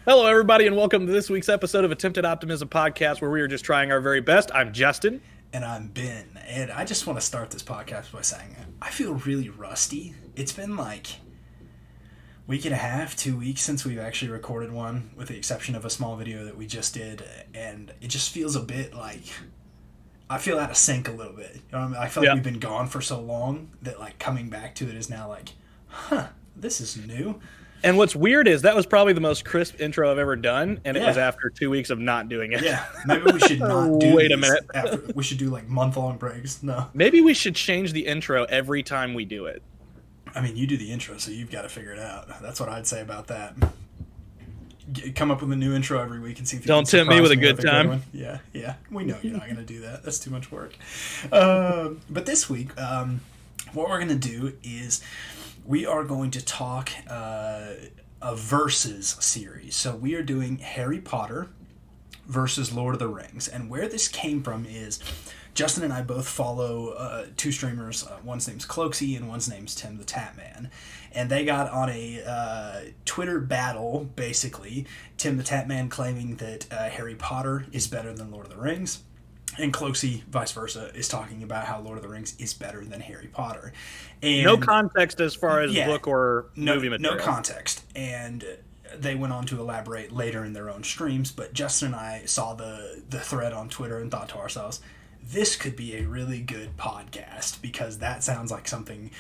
Hello, everybody, and welcome to this week's episode of Attempted Optimism Podcast, where we are just trying our very best. I'm Justin. And I'm Ben. And I just want to start this podcast by saying I feel really rusty. It's been like a week and a half, 2 weeks since we've actually recorded one, with the exception of a small video that we just did. And it just feels a bit like I feel out of sync a little bit. You know what I mean? I feel like we've been gone for so long that like coming back to it is now like, this is new. And what's weird is that was probably the most crisp intro I've ever done, and it was after 2 weeks of not doing it. Yeah, maybe we should not do Wait a minute. We should do like month-long breaks. No. Maybe we should change the intro every time we do it. I mean, you do the intro, so you've got to figure it out. That's what I'd say about that. Come up with a new intro every week and see if you Don't tempt me with a good time. Yeah. We know you're not going to do that. That's too much work. But this week, what we're going to do is we are going to talk a versus series. So we are doing Harry Potter versus Lord of the Rings. And where this came from is Justin and I both follow two streamers. One's name's Cloaksy and one's name's Tim the Tatman. And they got on a Twitter battle, basically. Tim the Tatman claiming that Harry Potter is better than Lord of the Rings. And Cloaksy, vice versa, is talking about how Lord of the Rings is better than Harry Potter. And no context as far as book or movie material. No context. And they went on to elaborate later in their own streams, but Justin and I saw the thread on Twitter and thought to ourselves, this could be a really good podcast, because that sounds like something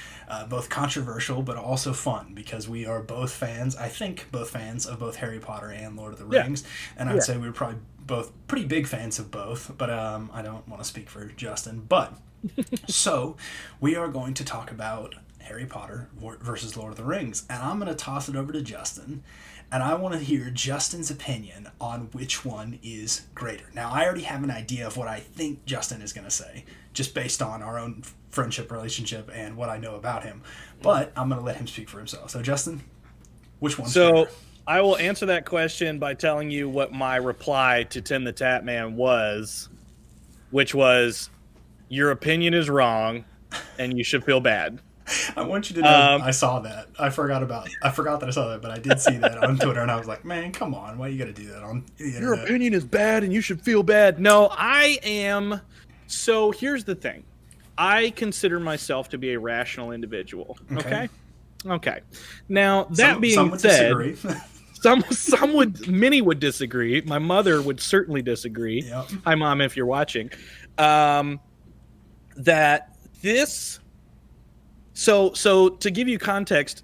both controversial but also fun, because we are both fans, I think both fans of both Harry Potter and Lord of the Rings. And I'd say we were probably both pretty big fans of both, but I don't want to speak for Justin. But so we are going to talk about Harry Potter versus Lord of the Rings, and I'm going to toss it over to Justin, and I want to hear Justin's opinion on which one is greater. Now, I already have an idea of what I think Justin is going to say, just based on our own friendship relationship and what I know about him, but I'm going to let him speak for himself. So, Justin, which one's greater? I will answer that question by telling you what my reply to Tim the Tatman was, which was, your opinion is wrong, and you should feel bad. I want you to know I saw that. I forgot that I saw that, but I did see that on Twitter, and I was like, man, come on. Why you got to do that on the internet? Your opinion is bad, and you should feel bad. No, I am. So here's the thing. I consider myself to be a rational individual. Okay. Now, that being said, many would disagree. My mother would certainly disagree. Yep. Hi, Mom, if you're watching. That this. So to give you context,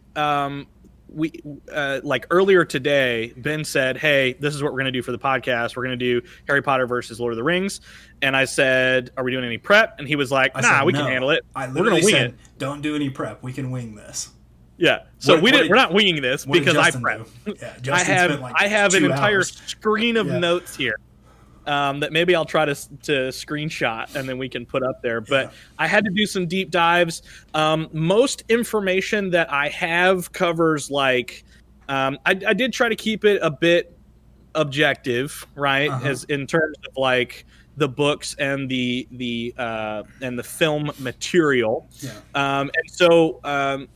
we like earlier today, Ben said, "Hey, this is what we're going to do for the podcast. We're going to do Harry Potter versus Lord of the Rings." And I said, "Are we doing any prep?" And he was like, "Nah, we can handle it. We're going to wing it. Don't do any prep. We can wing this." Yeah. So we're not winging this because I prep. Yeah, I have an entire screen of notes here. That maybe I'll try to screenshot and then we can put up there. But I had to do some deep dives. Most information that I have covers like I did try to keep it a bit objective, right? As in terms of like the books and the film material. Yeah. And so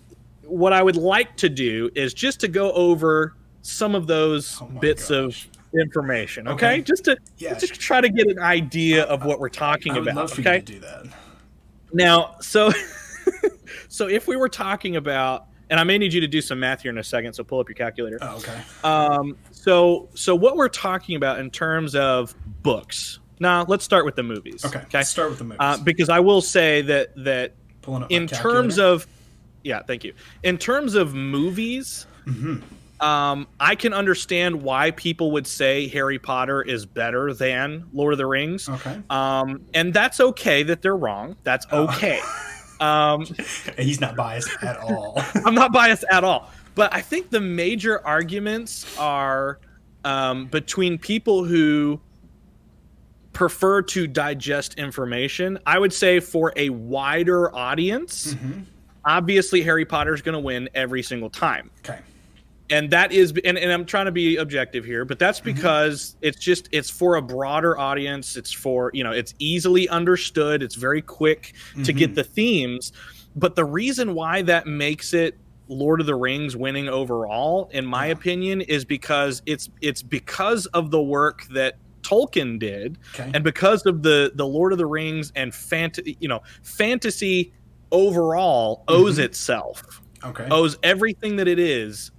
what I would like to do is just to go over some of those bits of information, okay? Just to try to get an idea of what we're talking about. Love for you to do that. Now, so if we were talking about, and I may need you to do some math here in a second, so pull up your calculator. Oh, okay. So what we're talking about in terms of books. Now, let's start with the movies. Okay. Let's start with the movies. Because I will say that Pulling up in terms of, thank you. In terms of movies. Mm-hmm. I can understand why people would say Harry Potter is better than Lord of the Rings. Okay. And that's okay that they're wrong. That's okay. He's not biased at all. I'm not biased at all. But I think the major arguments are between people who prefer to digest information. I would say for a wider audience, obviously Harry Potter is going to win every single time. Okay. And that is, and I'm trying to be objective here, but that's because it's for a broader audience. It's for, it's easily understood. It's very quick to get the themes. But the reason why that makes it Lord of the Rings winning overall, in my opinion, is because it's because of the work that Tolkien did, and because of the Lord of the Rings and fantasy overall owes itself, owes everything that it is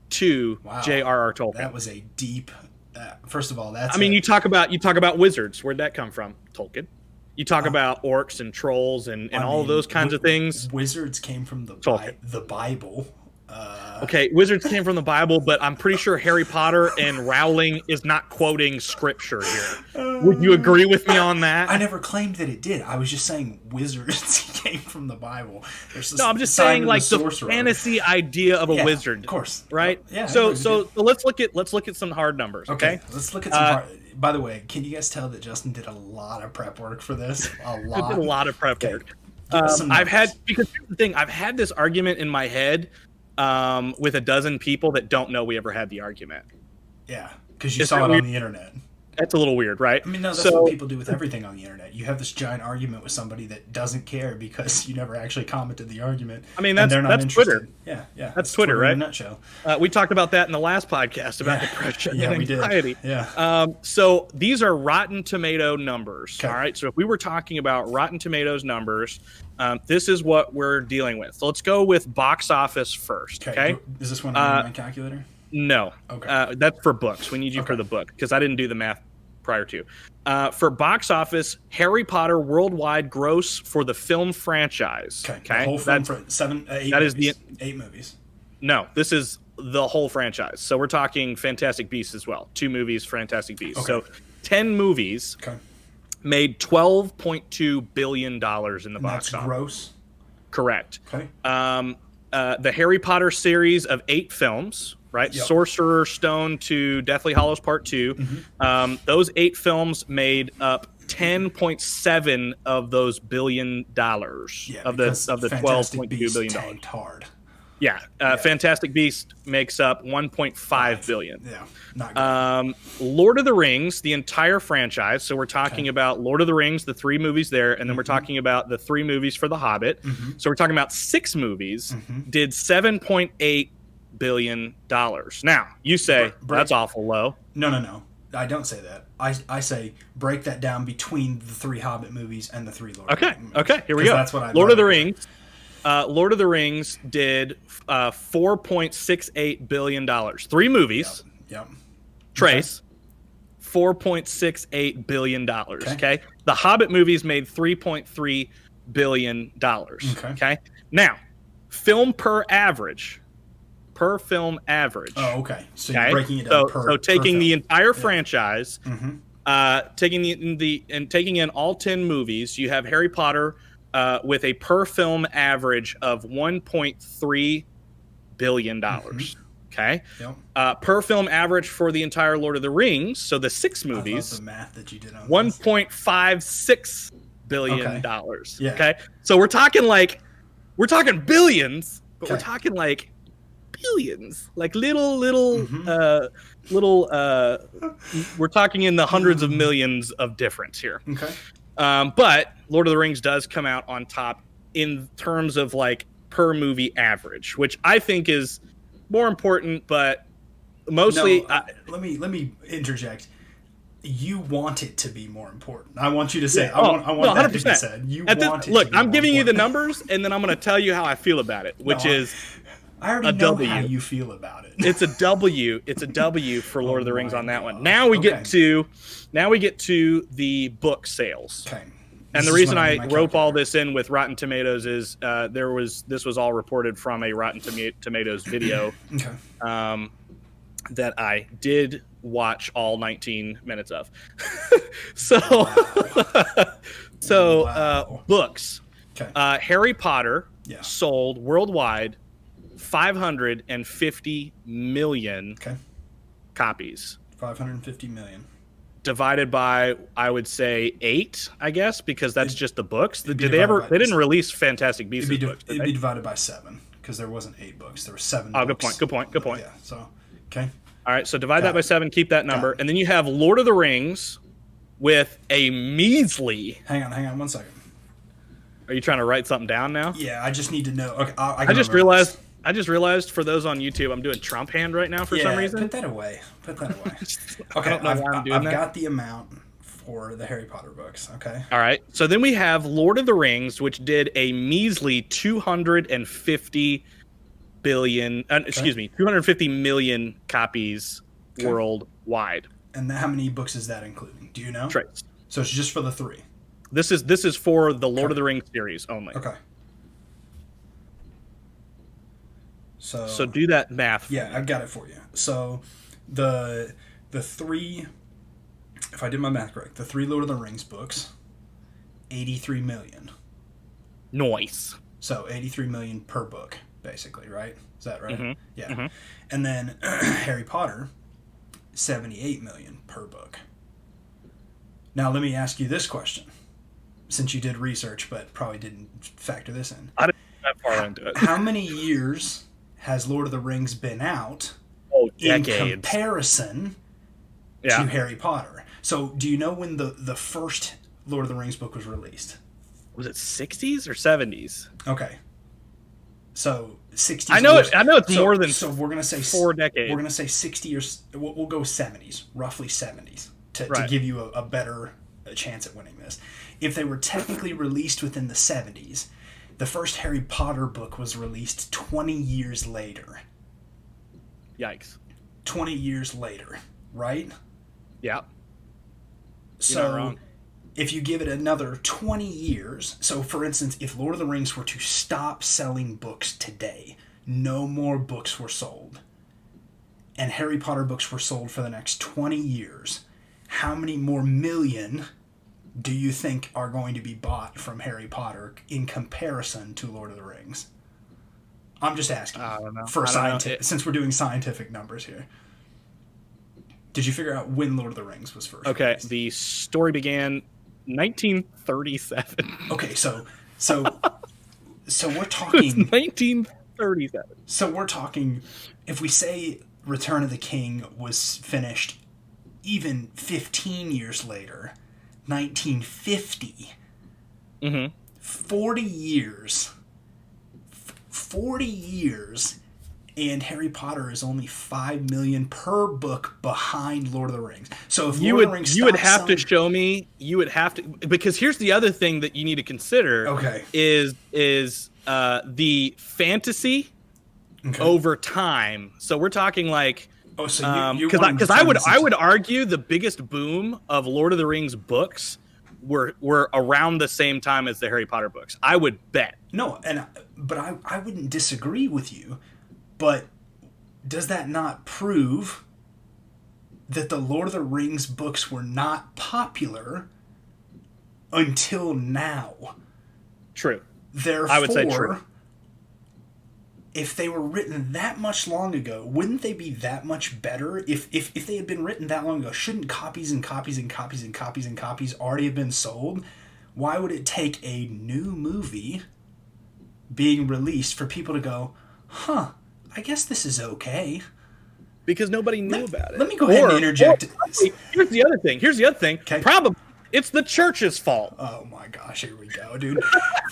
to J.R.R. Tolkien. That was a deep. First of all, that's. I mean, you talk about wizards. Where'd that come from? Tolkien. You talk about orcs and trolls and all of those kinds of things. Wizards came from the Bible. Okay, wizards came from the Bible, but I'm pretty sure Harry Potter and Rowling is not quoting scripture here. Would you agree with me on that? I never claimed that it did. I was just saying wizards came from the Bible. I'm just saying like the fantasy idea of a wizard. Of course. Right? Yeah. So let's look at some hard numbers, okay? Let's look at some hard. By the way, can you guys tell that Justin did a lot of prep work for this? I did a lot of prep work. Because here's the thing, I've had this argument in my head with a dozen people that don't know we ever had the argument. Yeah, because you saw it on the internet. That's a little weird, right? I mean, no, that's what people do with everything on the internet. You have this giant argument with somebody that doesn't care because you never actually commented the argument. I mean, that's Twitter. Yeah. That's Twitter, right? In a nutshell. We talked about that in the last podcast about depression and anxiety. We did. Yeah. So these are Rotten Tomato numbers. All right. So if we were talking about Rotten Tomatoes numbers, this is what we're dealing with. So let's go with box office first. Okay. Is this one on my calculator? No. Okay. That's for books. We need you for the book because I didn't do the math prior to. For box office, Harry Potter worldwide gross for the film franchise. Okay. The whole film for 8 that movies. Is the 8 movies. No, this is the whole franchise. So we're talking Fantastic Beasts as well. 2 movies, Fantastic Beasts. So 10 movies made $12.2 billion in the box office. That's gross? Correct. Okay. The Harry Potter series of 8 films, right? Yep. Sorcerer's Stone to Deathly Hallows Part 2. Mm-hmm. Those 8 films made up 10.7 of those $1 billion of the $12.2 billion. Hard. Yeah. Fantastic Beast makes up $1.5 billion. Yeah. Not good. Lord of the Rings, the entire franchise. So we're talking about Lord of the Rings, the 3 movies there, and then we're talking about the 3 movies for The Hobbit. Mm-hmm. So we're talking about 6 movies, did $7.8 billion. Now, you say that's awful low. No. I don't say that. I say break that down between the 3 Hobbit movies and the 3 Lord of the Rings movies. Okay, here we go. That's what I Lord of the Rings. Lord of the Rings did $4.68 billion. 3 movies. Yep. Trace. $4.68 billion. Okay. The Hobbit movies made $3.3 billion. Okay. Now, film per film average. Oh, okay. So you're breaking it down so taking the entire franchise, taking in all 10 movies, you have Harry Potter with a per film average of $1.3 billion. Okay. Yep. Per film average for the entire Lord of the Rings, so the 6 movies, I love the math that you did on $1.56 billion. Okay. So we're talking billions, but we're talking like billions, like little we're talking in the hundreds of millions of difference here. Okay. But Lord of the Rings does come out on top in terms of like per movie average, which I think is more important, but mostly let me interject. You want it to be more important. I want you to say I want that to be said. You want it. Look, I'm giving you the numbers and then I'm going to tell you how I feel about it, which is I already know how you feel about it. It's a W. It's a W for Lord of the Rings on that one. Now we get to the book sales. Okay. And the reason I rope all this in with Rotten Tomatoes is this was all reported from a Rotten Tomatoes video that I did watch all 19 minutes of. Books. Okay. Harry Potter sold worldwide 550 million copies. 550 million. Divided by, I would say 8, I guess, because that's just the books. They didn't release Fantastic Beasts books. It'd be divided by 7 because there wasn't 8 books. There were 7 books. Good point. Yeah. So, okay. All right. So divide that by 7. Keep that number, and then you have Lord of the Rings with a measly. Hang on 1 second. Are you trying to write something down now? Yeah, I just need to know. Okay, I just realized I just realized for those on YouTube, I'm doing Trump hand right now for some reason. Put that away. Okay, I don't know why I'm doing that. I've got the amount for the Harry Potter books. Okay. All right. So then we have Lord of the Rings, which did a measly 250 million copies worldwide. And how many books is that including? Do you know? Trace. So it's just for the 3. This is for the Lord of the Rings series only. Okay. So do that math. Yeah, I've got it for you. So the 3, if I did my math correct, the 3 Lord of the Rings books, 83 million. Nice. So 83 million per book, basically, right? Is that right? Mm-hmm. Yeah. Mm-hmm. And then Harry Potter, 78 million per book. Now let me ask you this question, since you did research but probably didn't factor this in. I didn't get that far into it. How many years has Lord of the Rings been out decades. in comparison to Harry Potter? So do you know when the first Lord of the Rings book was released? Was it 60s or 70s? Okay. So 60s. I know it's more than so we're gonna say 4 decades. We're gonna say 60 or we'll go 70s, roughly 70s, to give you a better chance at winning this. If they were technically released within the 70s, the first Harry Potter book was released 20 years later. Yikes. 20 years later, right? Yeah. So You're not wrong. If you give it another 20 years, so for instance, if Lord of the Rings were to stop selling books today, no more books were sold, and Harry Potter books were sold for the next 20 years, how many more million do you think are going to be bought from Harry Potter in comparison to Lord of the Rings? I'm just asking. I don't know. Since we're doing scientific numbers here. Did you figure out when Lord of the Rings was first released? The story began 1937. Okay, so we're talking 1937. So we're talking, if we say Return of the King was finished even 15 years later, 1950. Mm-hmm. 40 years. 40 years, and Harry Potter is only 5 million per book behind Lord of the Rings. So if Lord of the Rings you would have to show me. You would have to, because here's the other thing that you need to consider. Okay. Is the fantasy over time. So we're talking like. Oh, so because I would argue the biggest boom of Lord of the Rings books were around the same time as the Harry Potter books. I would bet. No, but I wouldn't disagree with you. But does that not prove that the Lord of the Rings books were not popular until now? True. Therefore, I would say true. If they were written that much long ago, wouldn't they be that much better? If they had been written that long ago, shouldn't copies and copies and copies and copies and copies already have been sold? Why would it take a new movie being released for people to go, huh, I guess this is okay? Because nobody knew about it. Let me go ahead and interject. Here's the other thing. Okay. Probably it's the church's fault. Oh my gosh, here we go, dude.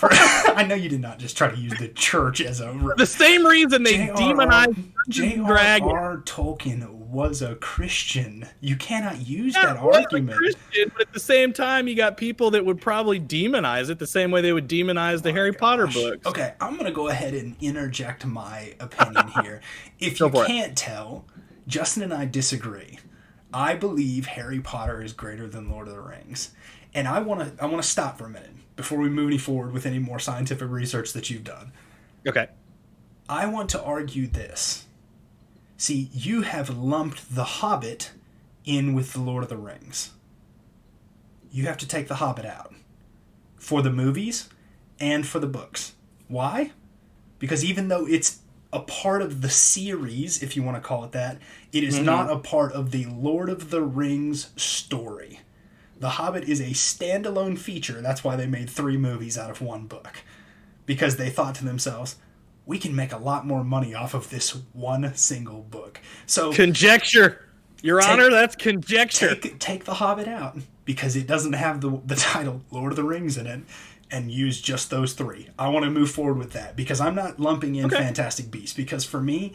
I know you did not just try to use the church as a... The same reason they demonized J.R.R. Tolkien was a Christian. You cannot use that argument. Christian, but at the same time, you got people that would probably demonize it the same way they would demonize the Harry Potter books. Okay, I'm going to go ahead and interject my opinion here. If you can't tell, Justin and I disagree. I believe Harry Potter is greater than Lord of the Rings. And I want to stop for a minute before we move any forward with any more scientific research that you've done. Okay. I want to argue this. See, you have lumped The Hobbit in with The Lord of the Rings. You have to take The Hobbit out for the movies and for the books. Why? Because even though it's a part of the series, if you want to call it that, it is not a part of the Lord of the Rings story. The Hobbit is a standalone feature. That's why they made 3 movies out of 1 book. Because they thought to themselves, we can make a lot more money off of this one single book. So conjecture. Your Honor, that's conjecture. Take The Hobbit out because it doesn't have the title Lord of the Rings in it. and use just those 3. I want to move forward with that because I'm not lumping in Fantastic Beasts because for me,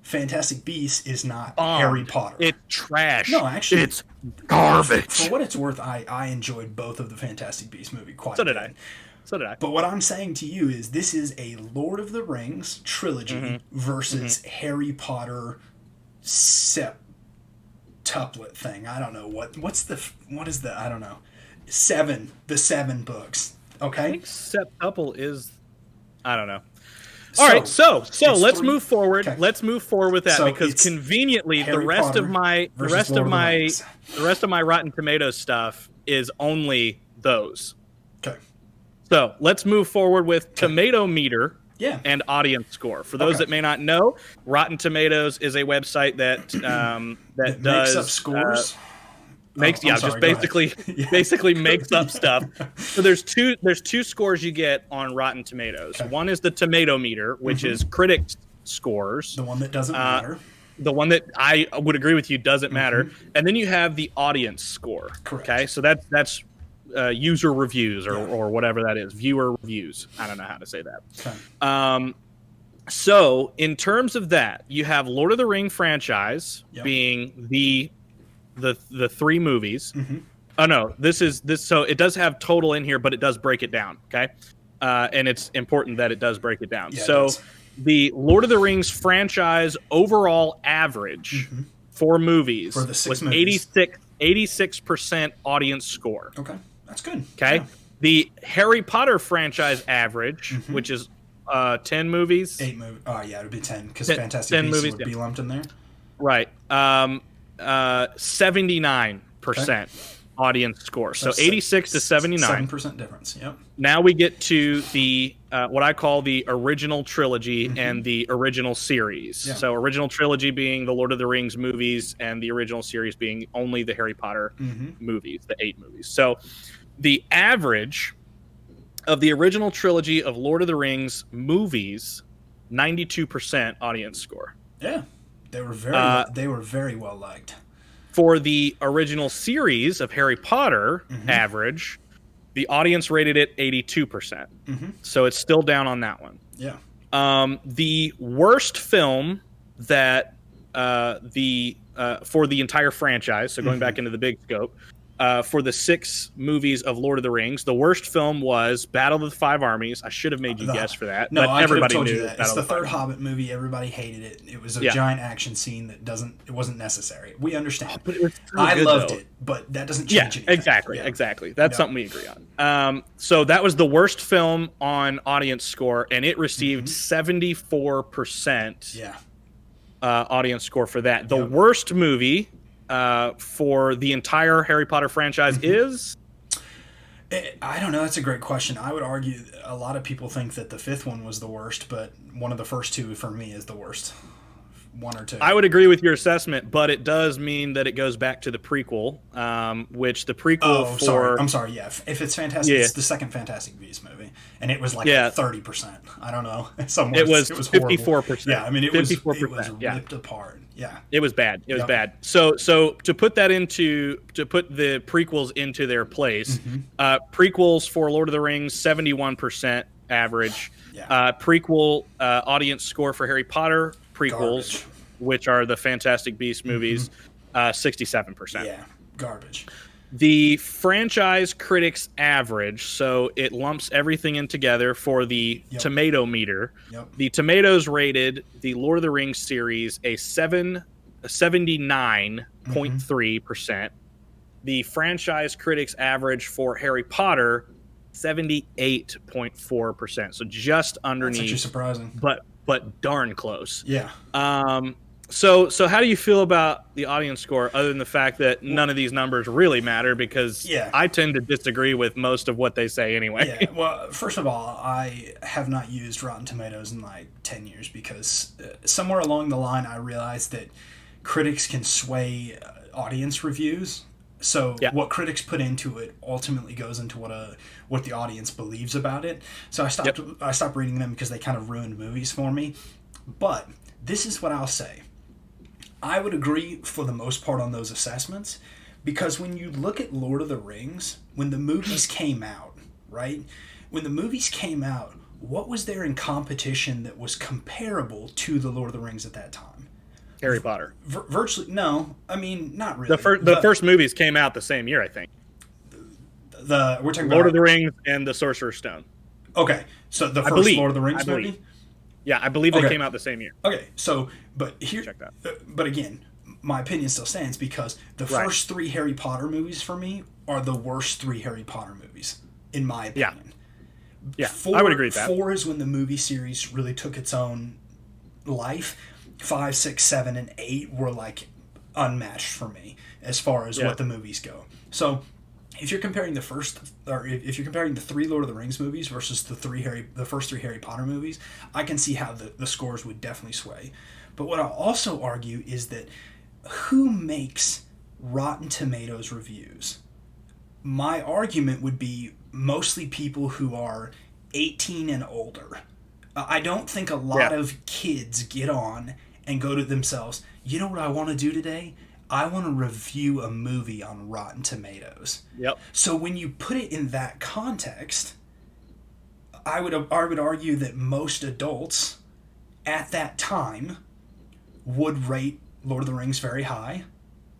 Fantastic Beasts is not Harry Potter. It's trash. No, actually, it's garbage. For what it's worth, I enjoyed both of the Fantastic Beasts movie quite a bit. So did I. But what I'm saying to you is this is a Lord of the Rings trilogy versus Harry Potter septuplet thing. I don't know what is the I don't know. The 7 books. Okay? I think septuple is I don't know. All right, so let's move forward. Okay. Let's move forward with that because conveniently the rest of my Rotten Tomatoes stuff is only those. Okay. So let's move forward with Tomato Meter and audience score. For those that may not know, Rotten Tomatoes is a website that that does makes up scores. Basically makes up stuff. So there's two scores you get on Rotten Tomatoes. Okay. One is the Tomato Meter, which is critics' scores. The one that doesn't matter. The one that I would agree with you doesn't matter. And then you have the audience score. Correct. Okay, so that's user reviews or whatever that is, viewer reviews. I don't know how to say that. Okay. So in terms of that, you have Lord of the Ring franchise being the 3 movies. Oh no, this. So it does have total in here, but it does break it down. Okay, and it's important that it does break it down. So the Lord of the Rings franchise overall average for movies for the 6 was movies. 86% audience score. Okay, that's good. Okay, the Harry Potter franchise average, which is 10 movies, 8 movies. Oh yeah, it would be 10 because Fantastic Beasts would be lumped in there. Right. 79% audience score. So 86 to 79. 7% difference. Yep. Now we get to the what I call the original trilogy and the original series. Yeah. So original trilogy being the Lord of the Rings movies and the original series being only the Harry Potter movies, the 8 movies. So the average of the original trilogy of Lord of the Rings movies, 92% audience score. Yeah. They were very well liked. For the original series of Harry Potter average, the audience rated it 82%. So it's still down on that one. Yeah. The worst film that for the entire franchise, so going back into the big scope, for the 6 movies of Lord of the Rings, the worst film was Battle of the 5 Armies. I should have made you guess for that. No, but everybody knew that. It's the 3rd Hobbit movie. Everybody hated it. It was a giant action scene that wasn't necessary. We understand. But it was I loved it, but that doesn't change anything. Exactly. That's something we agree on. So that was the worst film on audience score, and it received 74% audience score for that. The worst movie for the entire Harry Potter franchise is? I don't know. That's a great question. I would argue a lot of people think that the 5th one was the worst, but one of the first 2 for me is the worst. 1 or 2. I would agree with your assessment, but it does mean that it goes back to the prequel, which the prequel I'm sorry. Yeah, if it's Fantastic, it's the second Fantastic Beasts movie, and it was like 30%. I don't know. It was 54%. Yeah, I mean it was ripped apart. Yeah, it was bad. It was bad. So to put the prequels into their place, prequels for Lord of the Rings 71% average. Prequel audience score for Harry Potter prequels, which are the Fantastic Beasts movies, 67%. Yeah, garbage. The franchise critics average, so it lumps everything in together for the tomato meter. The tomatoes rated the Lord of the Rings series a 79.3%. The franchise critics average for Harry Potter 78.4%. So just underneath. That's actually surprising. But darn close. Yeah. So how do you feel about the audience score, other than the fact that none of these numbers really matter? Because I tend to disagree with most of what they say anyway. Yeah. Well, first of all, I have not used Rotten Tomatoes in like 10 years because somewhere along the line I realized that critics can sway audience reviews. So what critics put into it ultimately goes into what the audience believes about it. So I stopped reading them because they kind of ruined movies for me. But this is what I'll say. I would agree for the most part on those assessments because when you look at Lord of the Rings, when the movies came out, right? when the movies came out, what was there in competition that was comparable to the Lord of the Rings at that time? Harry Potter. Virtually, no. I mean, not really. The first movies came out the same year, I think. We're talking Lord about of the Rings and the Sorcerer's Stone. Okay, so the first Lord of the Rings movie. Yeah, I believe they came out the same year. Okay, so but here, check that. But again, my opinion still stands because the first 3 Harry Potter movies for me are the worst 3 Harry Potter movies in my opinion. Yeah, I would agree with that. 4 is when the movie series really took its own life. 5, 6, 7, and 8 were like unmatched for me as far as what the movies go. So if you're comparing the if you're comparing the 3 Lord of the Rings movies versus the first 3 Harry Potter movies, I can see how the scores would definitely sway. But what I'll also argue is that who makes Rotten Tomatoes reviews? My argument would be mostly people who are 18 and older. I don't think a lot of kids get on and go to themselves, you know what I want to do today? I want to review a movie on Rotten Tomatoes. Yep. So when you put it in that context, I would argue that most adults at that time would rate Lord of the Rings very high.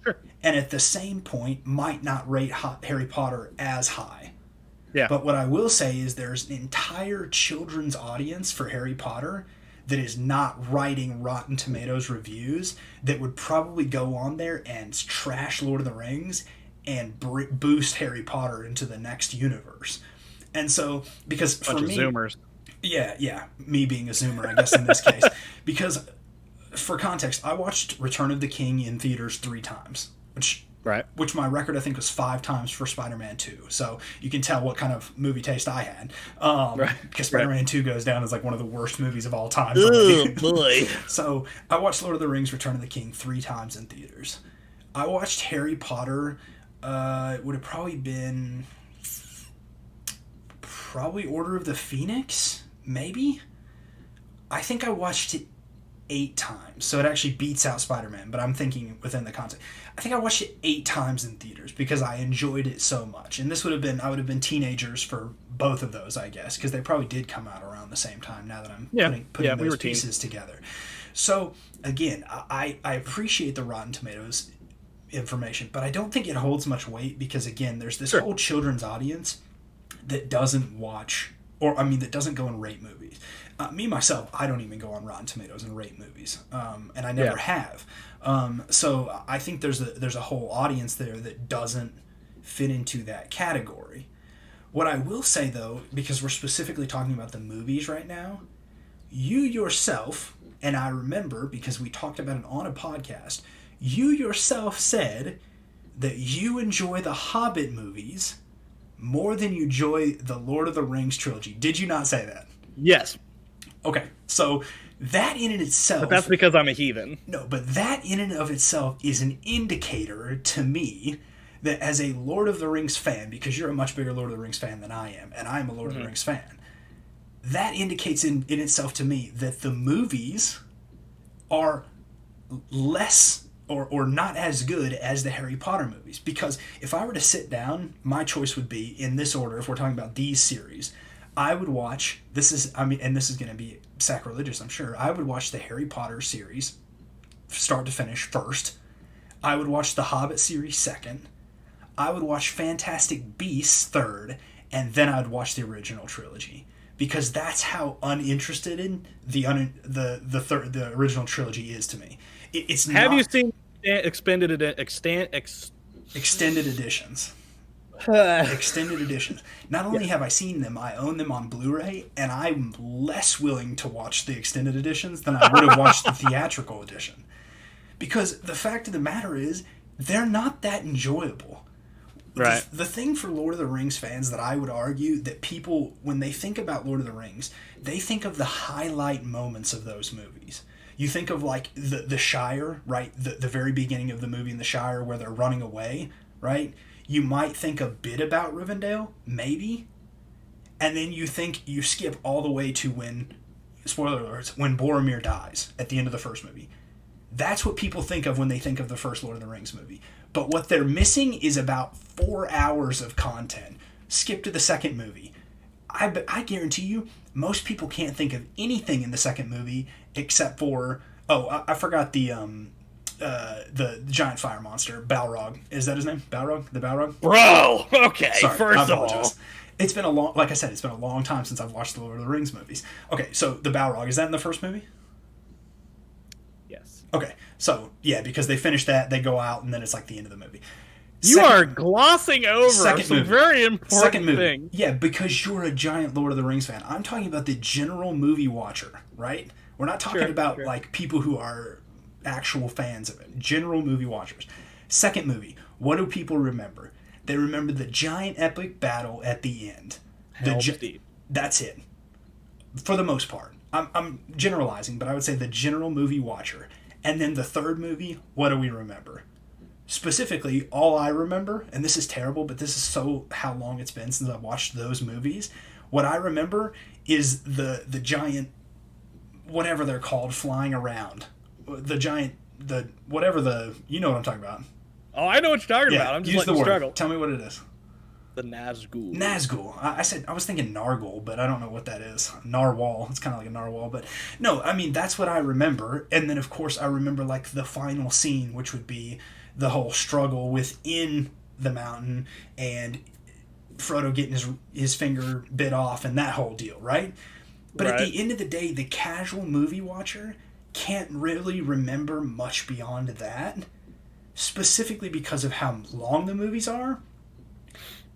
Sure. And at the same point might not rate Harry Potter as high. Yeah. But what I will say is there's an entire children's audience for Harry Potter that is not writing Rotten Tomatoes reviews that would probably go on there and trash Lord of the Rings and boost Harry Potter into the next universe. And so, because for me... Zoomers. Yeah, me being a Zoomer, I guess, in this case. Because, for context, I watched Return of the King in theaters 3 times, which my record, I think, was 5 times for Spider-Man 2. So you can tell what kind of movie taste I had. Because Spider-Man 2 goes down as like one of the worst movies of all time. Oh, boy. So I watched Lord of the Rings Return of the King 3 times in theaters. I watched Harry Potter, it would have probably been... Order of the Phoenix? Maybe? I think I watched it 8 times, so it actually beats out Spider-Man, but I'm thinking within the context. I think I watched it 8 times in theaters because I enjoyed it so much. And I would have been teenagers for both of those, I guess, because they probably did come out around the same time now that I'm putting those pieces together. So, again, I appreciate the Rotten Tomatoes information, but I don't think it holds much weight because, again, there's this whole children's audience that doesn't watch, that doesn't go and rate movies. Me, myself, I don't even go on Rotten Tomatoes and rate movies, and I never have. So I think there's a whole audience there that doesn't fit into that category. What I will say, though, because we're specifically talking about the movies right now, you yourself, and I remember because we talked about it on a podcast, you yourself said that you enjoy the Hobbit movies more than you enjoy the Lord of the Rings trilogy. Did you not say that? Yes. Okay, so that in and itself... But that's because I'm a heathen. No, but that in and of itself is an indicator to me that as a Lord of the Rings fan, because you're a much bigger Lord of the Rings fan than I am, and I'm a Lord of the Rings fan, that indicates in itself to me that the movies are less or not as good as the Harry Potter movies. Because if I were to sit down, my choice would be, in this order, if we're talking about these series, I would watch, and this is going to be sacrilegious, I'm sure, I would watch the Harry Potter series, start to finish, first. I would watch the Hobbit series second. I would watch Fantastic Beasts third, and then I would watch the original trilogy. Because that's how uninterested in the original trilogy is to me. Have you seen extended editions? Extended editions. Not only have I seen them, I own them on Blu-ray, and I'm less willing to watch the extended editions than I would have watched the theatrical edition. Because the fact of the matter is, they're not that enjoyable. Right. The thing for Lord of the Rings fans that I would argue that people, when they think about Lord of the Rings, they think of the highlight moments of those movies. You think of like the Shire, right? The very beginning of the movie in the Shire where they're running away, right? You might think a bit about Rivendell, maybe. And then you skip all the way to when, spoiler alerts, when Boromir dies at the end of the first movie. That's what people think of when they think of the first Lord of the Rings movie. But what they're missing is about 4 hours of content. Skip to the second movie. I guarantee you, most people can't think of anything in the second movie except for I forgot the giant fire monster, Balrog. Is that his name? Balrog? The Balrog? Bro, okay. Sorry, first of all, it's been a long, like I said, it's been a long time since I've watched the Lord of the Rings movies. Okay, so the Balrog, is that in the first movie? yes. Okay, so yeah, because they finish that, they go out, and then it's like the end of the movie. You are glossing over some very important things. Yeah, because you're a giant Lord of the Rings fan. I'm talking about the general movie watcher, right? We're not talking about like people who are actual fans of it. General movie watchers. Second movie, what do people remember? They remember the giant epic battle at the end. That's it. For the most part. I'm generalizing, but I would say the general movie watcher. And then the third movie, what do we remember? Specifically, all I remember, and this is terrible, but this is so how long it's been since I've watched those movies. What I remember is the giant, whatever they're called, flying around. The giant, you know what I'm talking about. Oh, I know what you're talking about. I'm just letting you struggle. Tell me what it is. The Nazgul. Nazgul. I was thinking Nargul, but I don't know what that is. Narwhal. It's kind of like a narwhal, but no, I mean, that's what I remember. And then, of course, I remember like the final scene, which would be the whole struggle within the mountain and Frodo getting his finger bit off and that whole deal, right? But at the end of the day, the casual movie watcher can't really remember much beyond that, specifically because of how long the movies are,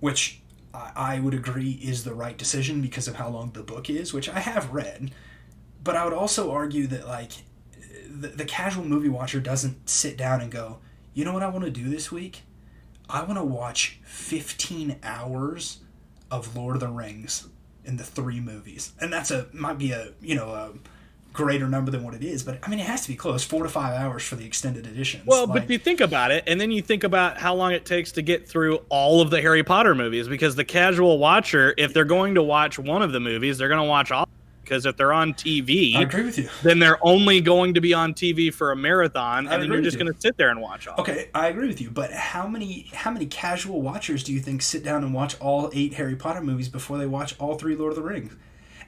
which I would agree is the right decision because of how long the book is, which I have read. But I would also argue that like the casual movie watcher doesn't sit down and go, you know what I want to do this week? I want to watch 15 hours of Lord of the Rings in the 3 movies. And might be a greater number than what it is, but I mean, it has to be close, 4 to 5 hours for the extended editions. Well, but you think about it, and then you think about how long it takes to get through all of the Harry Potter movies, because the casual watcher, if they're going to watch one of the movies, they're going to watch all. Because if they're on TV, I agree with you. Then they're only going to be on TV for a marathon, and then you're just going to sit there and watch all. Okay, I agree with you. But how many casual watchers do you think sit down and watch all 8 Harry Potter movies before they watch all 3 Lord of the Rings?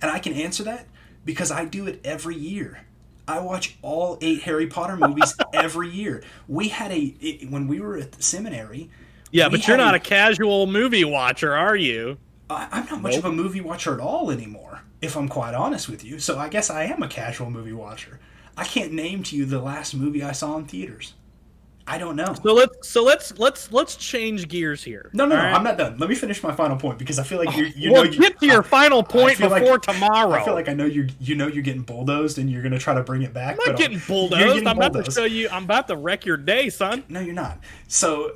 And I can answer that because I do it every year. I watch all 8 Harry Potter movies every year. We had when we were at the seminary. Yeah, but you're not a casual movie watcher, are you? I'm not much of a movie watcher at all anymore, if I'm quite honest with you. So I guess I am a casual movie watcher. I can't name to you the last movie I saw in theaters. I don't know. So let's change gears here. No, right? I'm not done. Let me finish my final point because I feel like get to your final point before tomorrow. I feel like I know you're getting bulldozed and you're going to try to bring it back. I'm not getting bulldozed. I'm about to show you. I'm about to wreck your day, son. No, you're not. So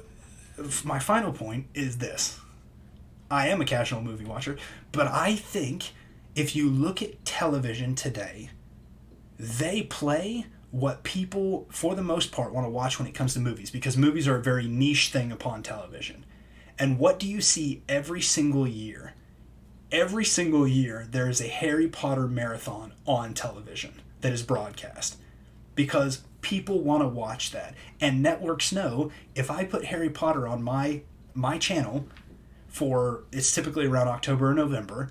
my final point is this. I am a casual movie watcher, but I think if you look at television today, they play what people, for the most part, want to watch when it comes to movies, because movies are a very niche thing upon television. And what do you see every single year? Every single year, there is a Harry Potter marathon on television that is broadcast, because people want to watch that. And networks know if I put Harry Potter on my channel, it's typically around October or November,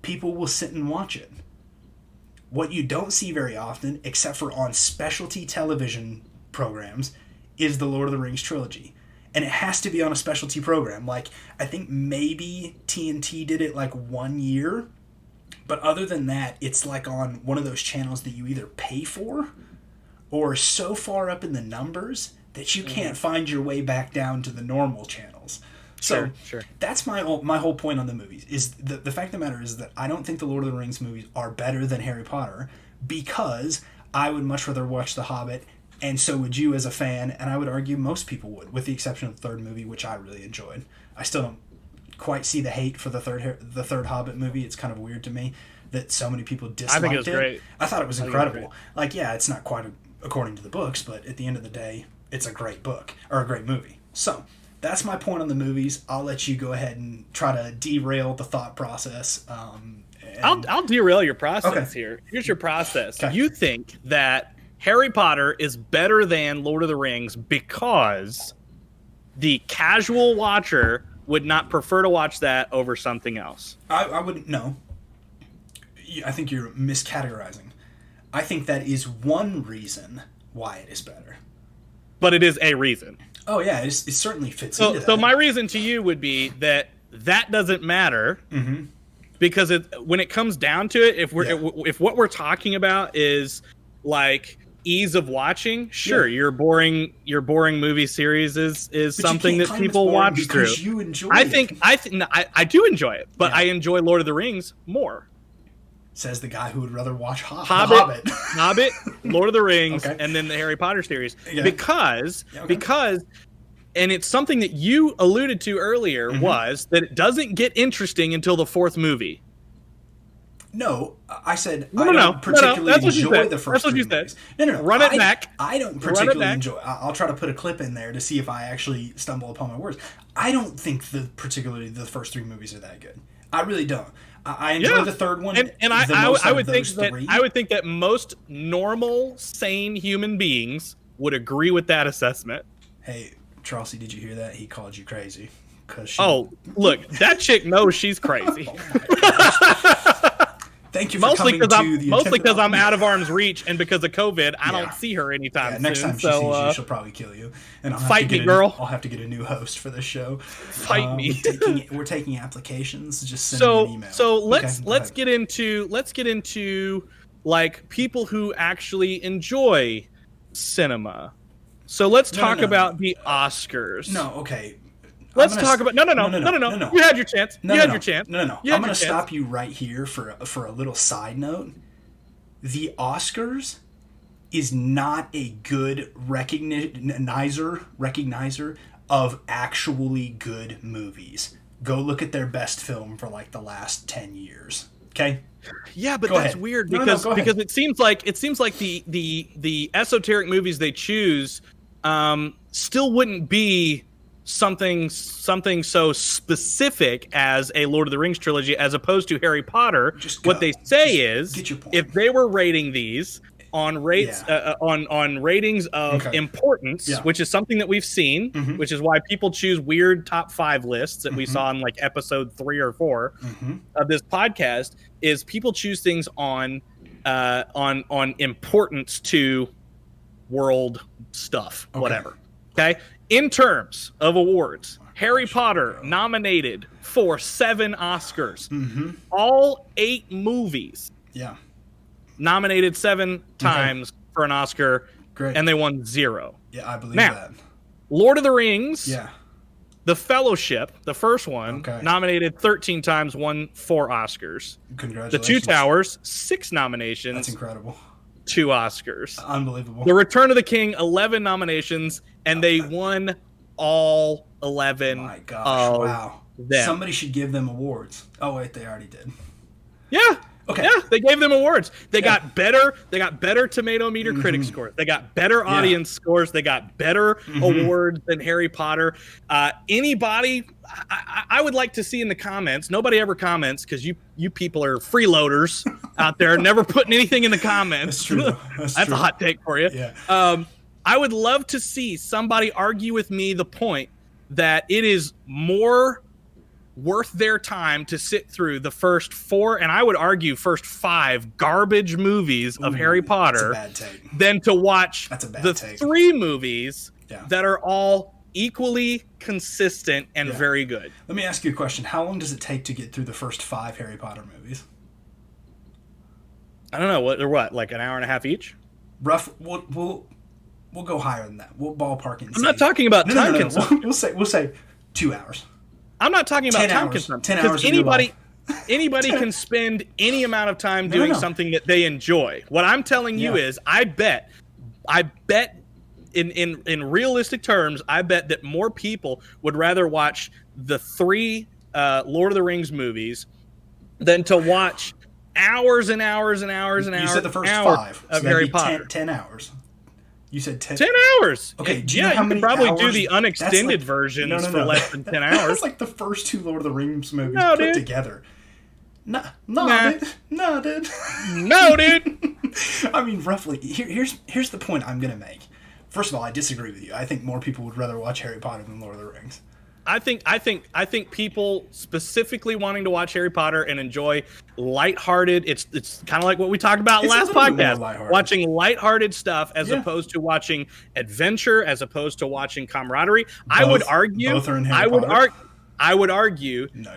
people will sit and watch it. What you don't see very often, except for on specialty television programs, is the Lord of the Rings trilogy. And it has to be on a specialty program. Like, I think maybe TNT did it like 1 year, but other than that, it's like on one of those channels that you either pay for or so far up in the numbers that you can't find your way back down to the normal channels. So sure. That's my whole point on the movies. Is the fact of the matter is that I don't think the Lord of the Rings movies are better than Harry Potter, because I would much rather watch The Hobbit, and so would you as a fan, and I would argue most people would, with the exception of the third movie, which I really enjoyed. I still don't quite see the hate for the third Hobbit movie. It's kind of weird to me that so many people disliked it. I think it was great. I thought it was incredible. Like, yeah, it's not quite according to the books, but at the end of the day, it's a great book, or a great movie. So that's my point on the movies. I'll let you go ahead and try to derail the thought process. I'll derail your process here. Here's your process. Okay. You think that Harry Potter is better than Lord of the Rings because the casual watcher would not prefer to watch that over something else. I wouldn't. No. I think you're miscategorizing. I think that is one reason why it is better. But it is a reason. Oh, yeah. It certainly fits into that. So my reason to you would be that doesn't matter. Mm-hmm. Because when it comes down to it, if what we're talking about is like ease of watching, sure, your boring movie series is something that people watch through. You enjoy I do enjoy it, but I enjoy Lord of the Rings more. Says the guy who would rather watch Hobbit, Lord of the Rings, and then the Harry Potter series. Yeah. Because and it's something that you alluded to earlier, was that it doesn't get interesting until the fourth movie. No, I said I don't particularly enjoy the first three movies. No. Run it back. I don't particularly enjoy. I'll try to put a clip in there to see if I actually stumble upon my words. I don't think particularly the first three movies are that good. I really don't. I enjoy the third one, and I would think that most normal, sane human beings would agree with that assessment. Hey, Chelsea, did you hear that? He called you crazy. Look, that chick knows she's crazy. Thank you for coming to the mostly because I'm out of arm's reach, and because of COVID, I don't see her anytime soon. Next time she sees you, she'll probably kill you. And fight me, girl. I'll have to get a new host for this show. Fight me. We're taking applications. Just send me an email. So let's get into like people who actually enjoy cinema. So let's talk about the Oscars. No, okay. Let's talk about no. You had your chance. You had your chance. No. I'm going to stop you right here for a little side note. The Oscars is not a good recognizer of actually good movies. Go look at their best film for like the last 10 years. Okay? Yeah, but that's weird because it seems like the esoteric movies they choose still wouldn't be something so specific as a Lord of the Rings trilogy, as opposed to Harry Potter. What they say is, if they were rating these on ratings of importance, which is something that we've seen, which is why people choose weird top 5 lists that we saw in like episode 3 or 4 of this podcast, is people choose things on importance to world stuff, whatever. Okay. In terms of awards, Harry Potter nominated for 7 Oscars. All 8 movies nominated 7 times for an Oscar. Great. And they won 0. Yeah, I believe that. Lord of the Rings, The Fellowship, the first one, nominated 13 times, won 4 Oscars. Congratulations. The Two Towers, 6 nominations. That's incredible. 2 Oscars. Unbelievable. The Return of the King, 11 nominations, and they won all 11 My gosh, wow. them. Somebody should give them awards. Oh, wait, they already did. Yeah. Okay. Yeah, they gave them awards. They got better tomato meter critic scores. They got better audience scores. They got better awards than Harry Potter. Anybody, I would like to see in the comments. Nobody ever comments because you people are freeloaders out there, never putting anything in the comments. That's true. That's a hot take for you. Yeah. I would love to see somebody argue with me the point that it is more worth their time to sit through the first 4, and I would argue first 5 garbage movies of Harry Potter than to watch the 3 movies that are all equally consistent and very good. Let me ask you a question. How long does it take to get through the first 5 Harry Potter movies? I don't know. They're what, like an hour and a half each? Rough. We'll go higher than that. We'll ballpark it. I'm not talking about time consumption. We'll say 2 hours. I'm not talking about time consumption. 10 hours. Anybody can spend any amount of time doing something that they enjoy. What I'm telling you is, I bet in realistic terms, I bet that more people would rather watch the 3 Lord of the Rings movies than to watch hours and hours and hours and hours. You said the first 5 of Harry Potter. 10 hours. You said 10 hours. Okay, you can probably do the unextended versions for less than 10 hours. That's like the first 2 Lord of the Rings movies put together. No, dude. No, dude. I mean, roughly. Here's the point I'm going to make. First of all, I disagree with you. I think more people would rather watch Harry Potter than Lord of the Rings. I think people specifically wanting to watch Harry Potter and enjoy lighthearted. It's kind of like what we talked about last podcast. Watching lighthearted stuff as opposed to watching adventure, as opposed to watching camaraderie. I would argue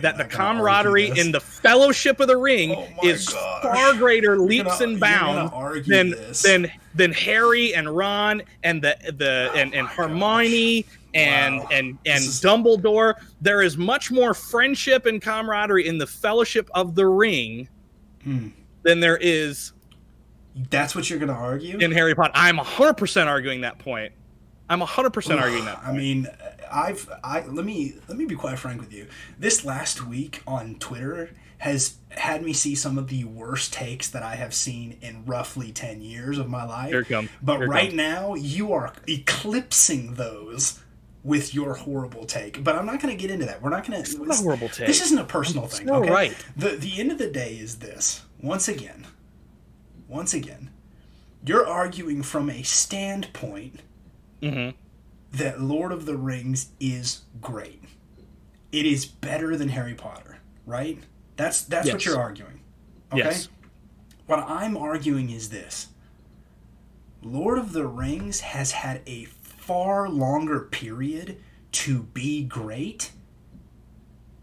that the camaraderie in the Fellowship of the Ring is far greater leaps and bounds than Harry and Ron and and Hermione and Dumbledore. There is much more friendship and camaraderie in the Fellowship of the Ring than there is. That's what you're going to argue in Harry Potter. I'm 100% arguing that point. I'm 100% arguing that point. I mean, let me be quite frank with you. This last week on Twitter has had me see some of the worst takes that I have seen in roughly 10 years of my life. Here it comes. But right now, you are eclipsing those with your horrible take. But I'm not going to get into that. We're not going to... It's not a horrible take. This isn't a personal thing, okay? Right. The end of the day is this. Once again, you're arguing from a standpoint that Lord of the Rings is great. It is better than Harry Potter, right? That's what you're arguing. Okay? Yes. What I'm arguing is this. Lord of the Rings has had a far longer period to be great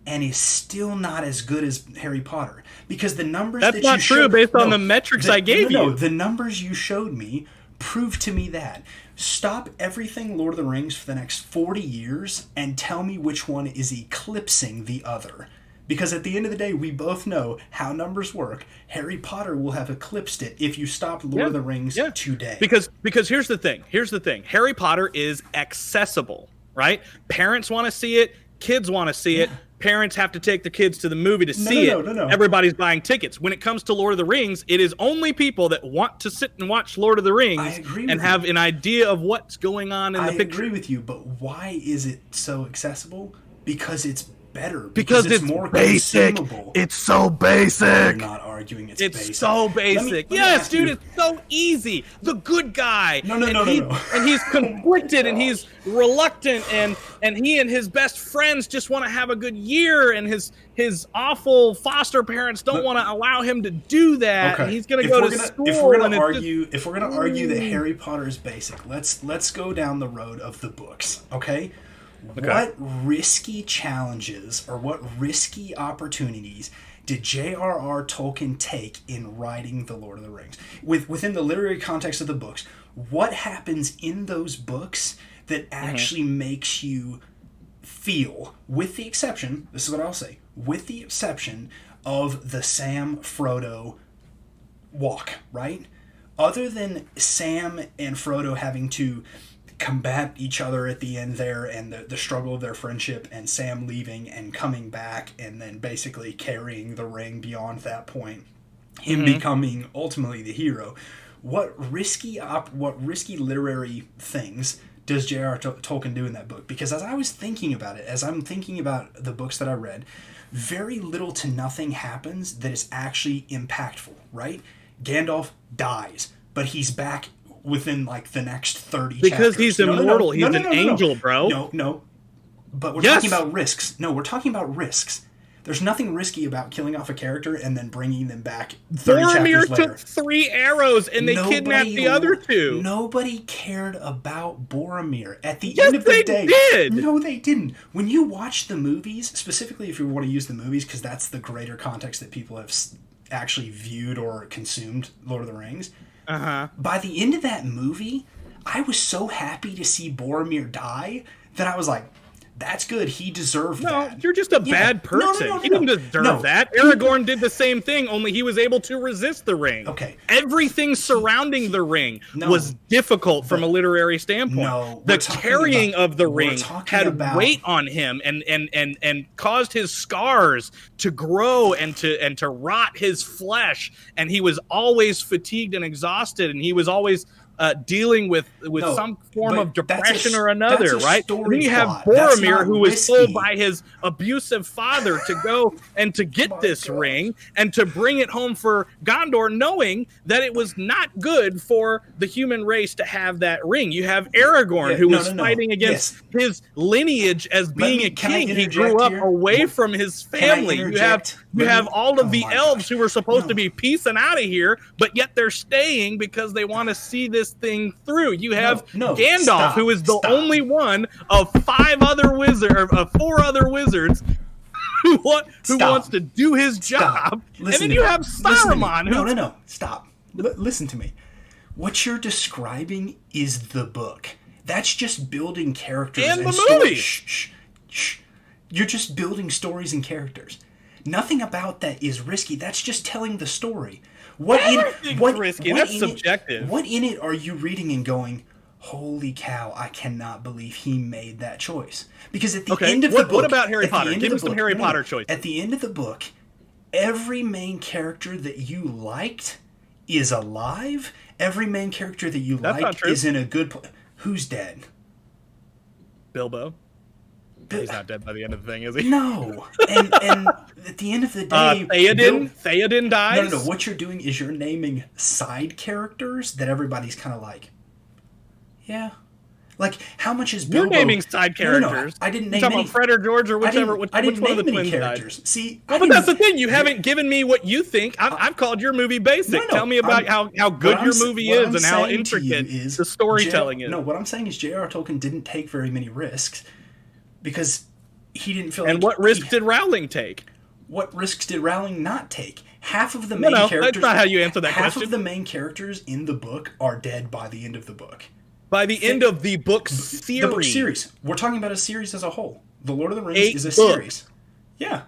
and is still not as good as Harry Potter. Because the numbers That's not true based on the metrics I gave you. No, the numbers you showed me prove to me that. Stop everything Lord of the Rings for the next 40 years and tell me which one is eclipsing the other. Because at the end of the day, we both know how numbers work. Harry Potter will have eclipsed it if you stopped Lord of the Rings today. Because here's the thing. Harry Potter is accessible, right? Parents want to see it. Kids want to see it. Parents have to take their kids to the movie to see it. No. Everybody's buying tickets. When it comes to Lord of the Rings, it is only people that want to sit and watch Lord of the Rings and have an idea of what's going on in the picture. I agree with you, but why is it so accessible? Because it's better. Because it's more basic. consumable. It's so basic. I'm not arguing it's basic. It's so basic. Yes, dude, it's so easy. The good guy. No. And he's conflicted and he's reluctant and he and his best friends just want to have a good year and his awful foster parents don't want to allow him to do that. Okay. And he's going to go to school. If we're going to argue that Harry Potter is basic, let's go down the road of the books, okay? What risky challenges or what risky opportunities did J.R.R. Tolkien take in writing The Lord of the Rings? Within the literary context of the books, what happens in those books that actually makes you feel, with the exception, this is what I'll say, with the exception of the Sam Frodo walk, right? Other than Sam and Frodo having to combat each other at the end there and the struggle of their friendship and Sam leaving and coming back and then basically carrying the ring beyond that point, him becoming ultimately the hero. What risky literary things does J.R.R. Tolkien do in that book? Because as I was thinking about it, as I'm thinking about the books that I read, very little to nothing happens that is actually impactful, right? Gandalf dies, but he's back within like the next 30 chapters. Because he's immortal. He's an angel, bro. No. But we're talking about risks. No, we're talking about risks. There's nothing risky about killing off a character and then bringing them back 30 chapters later. Boromir took 3 arrows and they kidnapped the other 2. Nobody cared about Boromir. At the end of the day... did! No, they didn't. When you watch the movies, specifically if you want to use the movies, because that's the greater context that people have actually viewed or consumed Lord of the Rings... By the end of that movie, I was so happy to see Boromir die that I was like, that's good. He deserved that. No, you're just a bad person. No. He didn't deserve that. Aragorn did the same thing, only he was able to resist the ring. Okay. Everything surrounding the ring was difficult from a literary standpoint. No, the carrying of the ring had weight on him and caused his scars to grow and to rot his flesh. And he was always fatigued and exhausted, and he was always dealing with No, some form but of depression or that's another, a right? And story then you have plot. That's Boromir, not who was risky. told by his abusive father to go and to get this ring and to bring it home for Gondor, knowing that it was not good for the human race to have that ring. You have Aragorn, who was fighting against his lineage as being a king. He grew up away from his family. You have all of the elves who were supposed to be peacing out of here, but yet they're staying because they want to see this thing through. You have Gandalf, who is the only one of four other wizards who wants to do his job. And then you have Saruman. No. Stop. Listen to me. What you're describing is the book. That's just building characters and the movie. Shh. You're just building stories and characters. Nothing about that is risky. That's just telling the story. Risky. That's subjective. What in it are you reading and going, holy cow, I cannot believe he made that choice? Because at the end of the book... What about Harry Potter? Give me some Harry Potter choices. At the end of the book, every main character that you liked is alive. Every main character that you liked is in a good place. Who's dead? Bilbo. He's not dead by the end of the thing, is he? No. And at the end of the day... Theoden dies? No. What you're doing is you're naming side characters that everybody's kind of like, yeah. Like, how much is Bilbo... You're naming side characters. No, I didn't name You're talking about Fred or George or whichever. Which one of the twins characters died? See, but that's the thing. You haven't given me what you think. I've called your movie basic. Tell me about how good your movie is and how intricate the storytelling is. No, what I'm saying is J.R.R. Tolkien didn't take very many risks because he didn't feel And what risks did Rowling take? What risks did Rowling not take? Half of the main characters... that's not how you answer that question. Half of the main characters in the book are dead by the end of the book. By the end of the book series. The book series. We're talking about a series as a whole. The Lord of the Rings is a series. Yeah.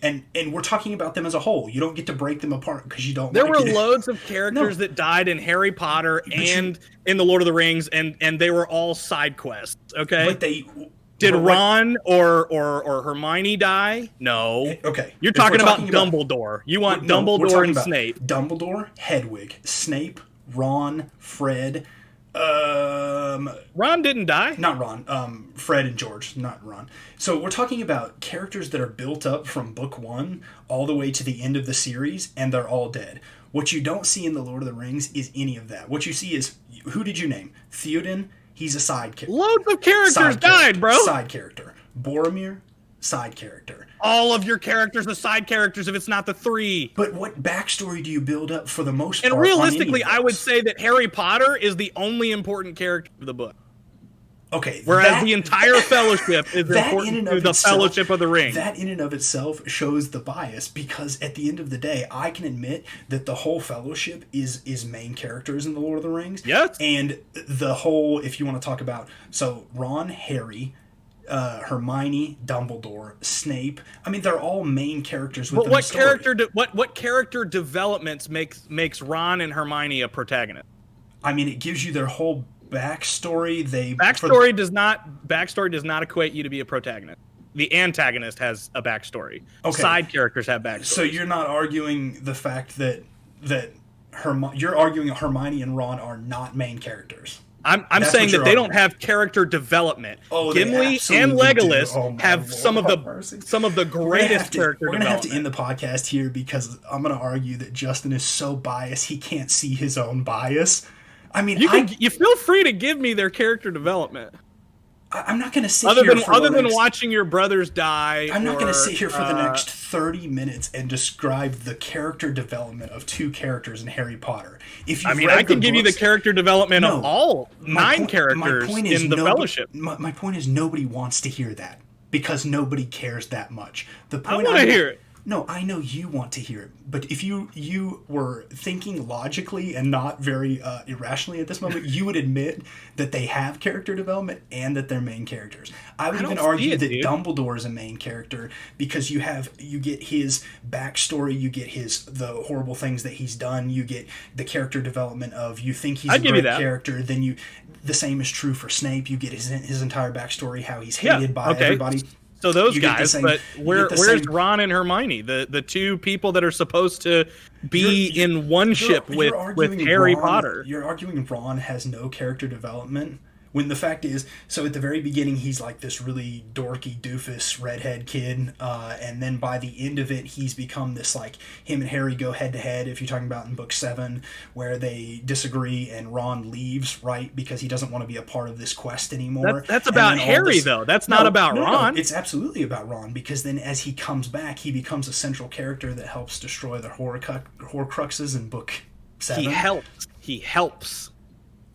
And we're talking about them as a whole. You don't get to break them apart because you don't There were loads of characters that died in Harry Potter and in The Lord of the Rings, and they were all side quests, okay? But Did Ron or Hermione die? No. Okay. You're talking about Dumbledore. You want Dumbledore and Snape. Dumbledore, Hedwig, Snape, Ron, Fred. Ron didn't die. Not Ron. Fred and George, not Ron. So we're talking about characters that are built up from book 1 all the way to the end of the series, and they're all dead. What you don't see in The Lord of the Rings is any of that. What you see is, who did you name? Theoden, he's a side character. Loads of characters died, bro. Side character. Boromir, side character. All of your characters are side characters if it's not the 3. But what backstory do you build up for the most part? And realistically, I would say that Harry Potter is the only important character of the book. Okay. Whereas the entire Fellowship is important to the Fellowship of the Ring. That in and of itself shows the bias, because at the end of the day, I can admit that the whole Fellowship is main characters in The Lord of the Rings. Yes. And the whole, if you want to talk about, so Ron, Harry, Hermione, Dumbledore, Snape. I mean, they're all main characters within the story. What character developments makes Ron and Hermione a protagonist? I mean, it gives you their whole backstory. Backstory does not equate you to be a protagonist. The antagonist has a backstory. Okay. Side characters have backstories. So you're not arguing the fact that you're arguing Hermione and Ron are not main characters. I'm saying that they don't have character development. Gimli and Legolas have some of the greatest character development. We're going to have to end the podcast here because I'm going to argue that Justin is so biased he can't see his own bias. I mean, you feel free to give me their character development. I'm not going to sit other here than watching your brothers die. I'm not going to sit here for the next 30 minutes and describe the character development of 2 characters in Harry Potter. I can give you the character development of all 9 characters in the Fellowship. My point is nobody wants to hear that because nobody cares that much. I want to hear it. No, I know you want to hear it, but if you were thinking logically and not very irrationally at this moment, you would admit that they have character development and that they're main characters. I would even argue that Dumbledore is a main character because you get his backstory, you get the horrible things that he's done, you get the character development of you think he's a great character, then the same is true for Snape. You get his entire backstory, how he's hated by everybody. So those You get the guys, same- but you where's get the same- Ron and Hermione, the two people that are supposed to be in one ship with Harry Potter? You're arguing Ron has no character development, when the fact is, so at the very beginning he's like this really dorky doofus redhead kid, and then by the end of it he's become this, like, him and Harry go head to head, if you're talking about in book 7, where they disagree and Ron leaves, right, because he doesn't want to be a part of this quest anymore. That's about Harry, though. That's not about Ron. No, it's absolutely about Ron, because then as he comes back, he becomes a central character that helps destroy the Horcruxes in book 7. He helps.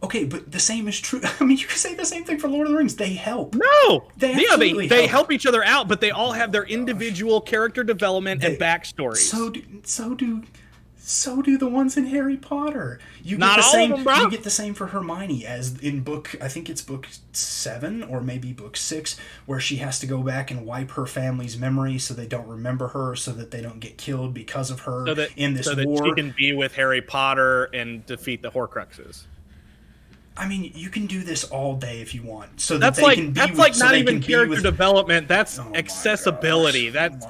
Okay, but the same is true. I mean, you could say the same thing for Lord of the Rings. They help. No, they help each other out, but they all have their individual character development and backstories. So do the ones in Harry Potter. You Not get the all same, of them, bro. You get the same for Hermione as in book. I think it's book 7 or maybe book 6, where she has to go back and wipe her family's memory so they don't remember her, so that they don't get killed because of her in this war. So that she can be with Harry Potter and defeat the Horcruxes. I mean, you can do this all day if you want. So that's that like they can that's be like with, so not they even can be character with, development. That's accessibility. That's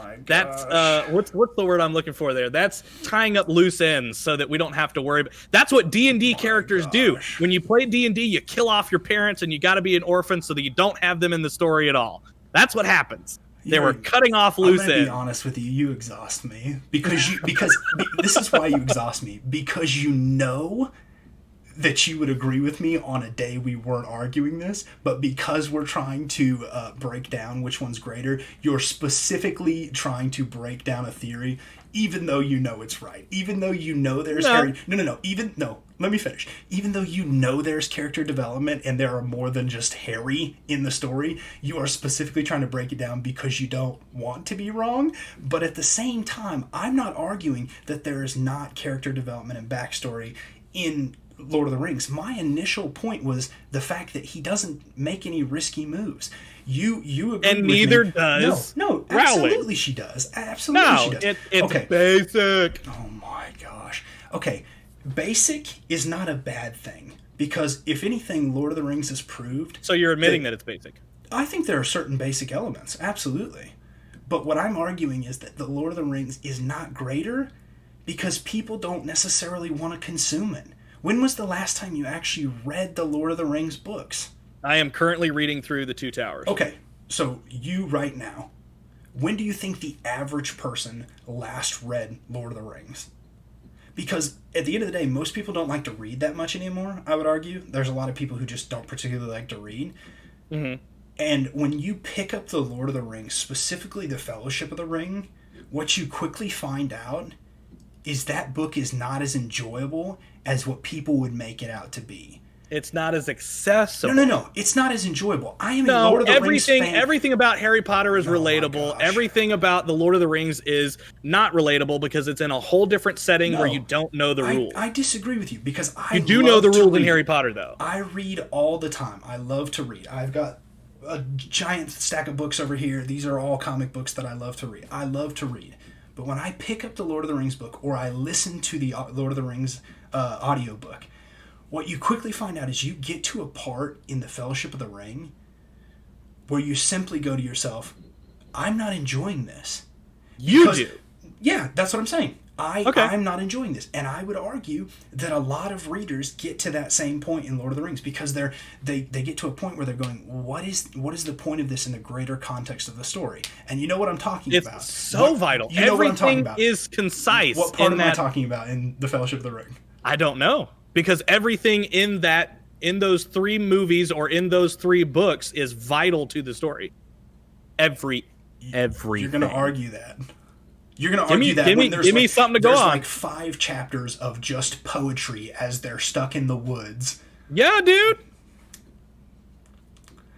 what's the word I'm looking for there? That's tying up loose ends so that we don't have to worry. That's what D&D characters do. When you play D&D, you kill off your parents, and you got to be an orphan so that you don't have them in the story at all. That's what happens. They were cutting off loose ends. I'm gonna be honest with you. You exhaust me because this is why you exhaust me, because you know that you would agree with me on a day we weren't arguing this, but because we're trying to break down which one's greater, you're specifically trying to break down a theory, even though you know it's right. Even though you know there's Harry. Let me finish. Even though you know there's character development and there are more than just Harry in the story, you are specifically trying to break it down because you don't want to be wrong. But at the same time, I'm not arguing that there is not character development and backstory in Lord of the Rings. My initial point was the fact that he doesn't make any risky moves. You agree and with neither me. does no, Rowling. Absolutely she does. Absolutely she does. It's okay. Basic. Oh my gosh. Okay, basic is not a bad thing, because if anything, Lord of the Rings has proved. So you're admitting that it's basic? I think there are certain basic elements, absolutely. But what I'm arguing is that the Lord of the Rings is not greater because people don't necessarily want to consume it. When was the last time you actually read the Lord of the Rings books? I am currently reading through The Two Towers. Okay, so you right now, when do you think the average person last read Lord of the Rings? Because at the end of the day, most people don't like to read that much anymore, I would argue. There's a lot of people who just don't particularly like to read. Mm-hmm. And when you pick up the Lord of the Rings, specifically the Fellowship of the Ring, what you quickly find out is that book is not as enjoyable as what people would make it out to be. It's not as accessible. No. It's not as enjoyable. I am a Lord of the Rings fan. Everything about Harry Potter is relatable. Everything about the Lord of the Rings is not relatable because it's in a whole different setting where you don't know the rules. I disagree with you because you do know the rules in Harry Potter, though. I read all the time. I love to read. I've got a giant stack of books over here. These are all comic books that I love to read. I love to read. But when I pick up the Lord of the Rings book or I listen to the Lord of the Rings audiobook, what you quickly find out is you get to a part in the Fellowship of the Ring where you simply go to yourself, I'm not enjoying this. You do. Yeah, that's what I'm saying. I'm not enjoying this. And I would argue that a lot of readers get to that same point in Lord of the Rings because they get to a point where they're going, what is the point of this in the greater context of the story? And you know what I'm talking about. It's so vital. You know what I'm talking about. Is concise. What part am I talking about in the Fellowship of the Ring? I don't know. Because everything in those 3 movies or in those 3 books is vital to the story. Everything. You're going to argue that. You're going to argue that when there's give me something to go on. Like 5 chapters of just poetry as they're stuck in the woods. Yeah, dude.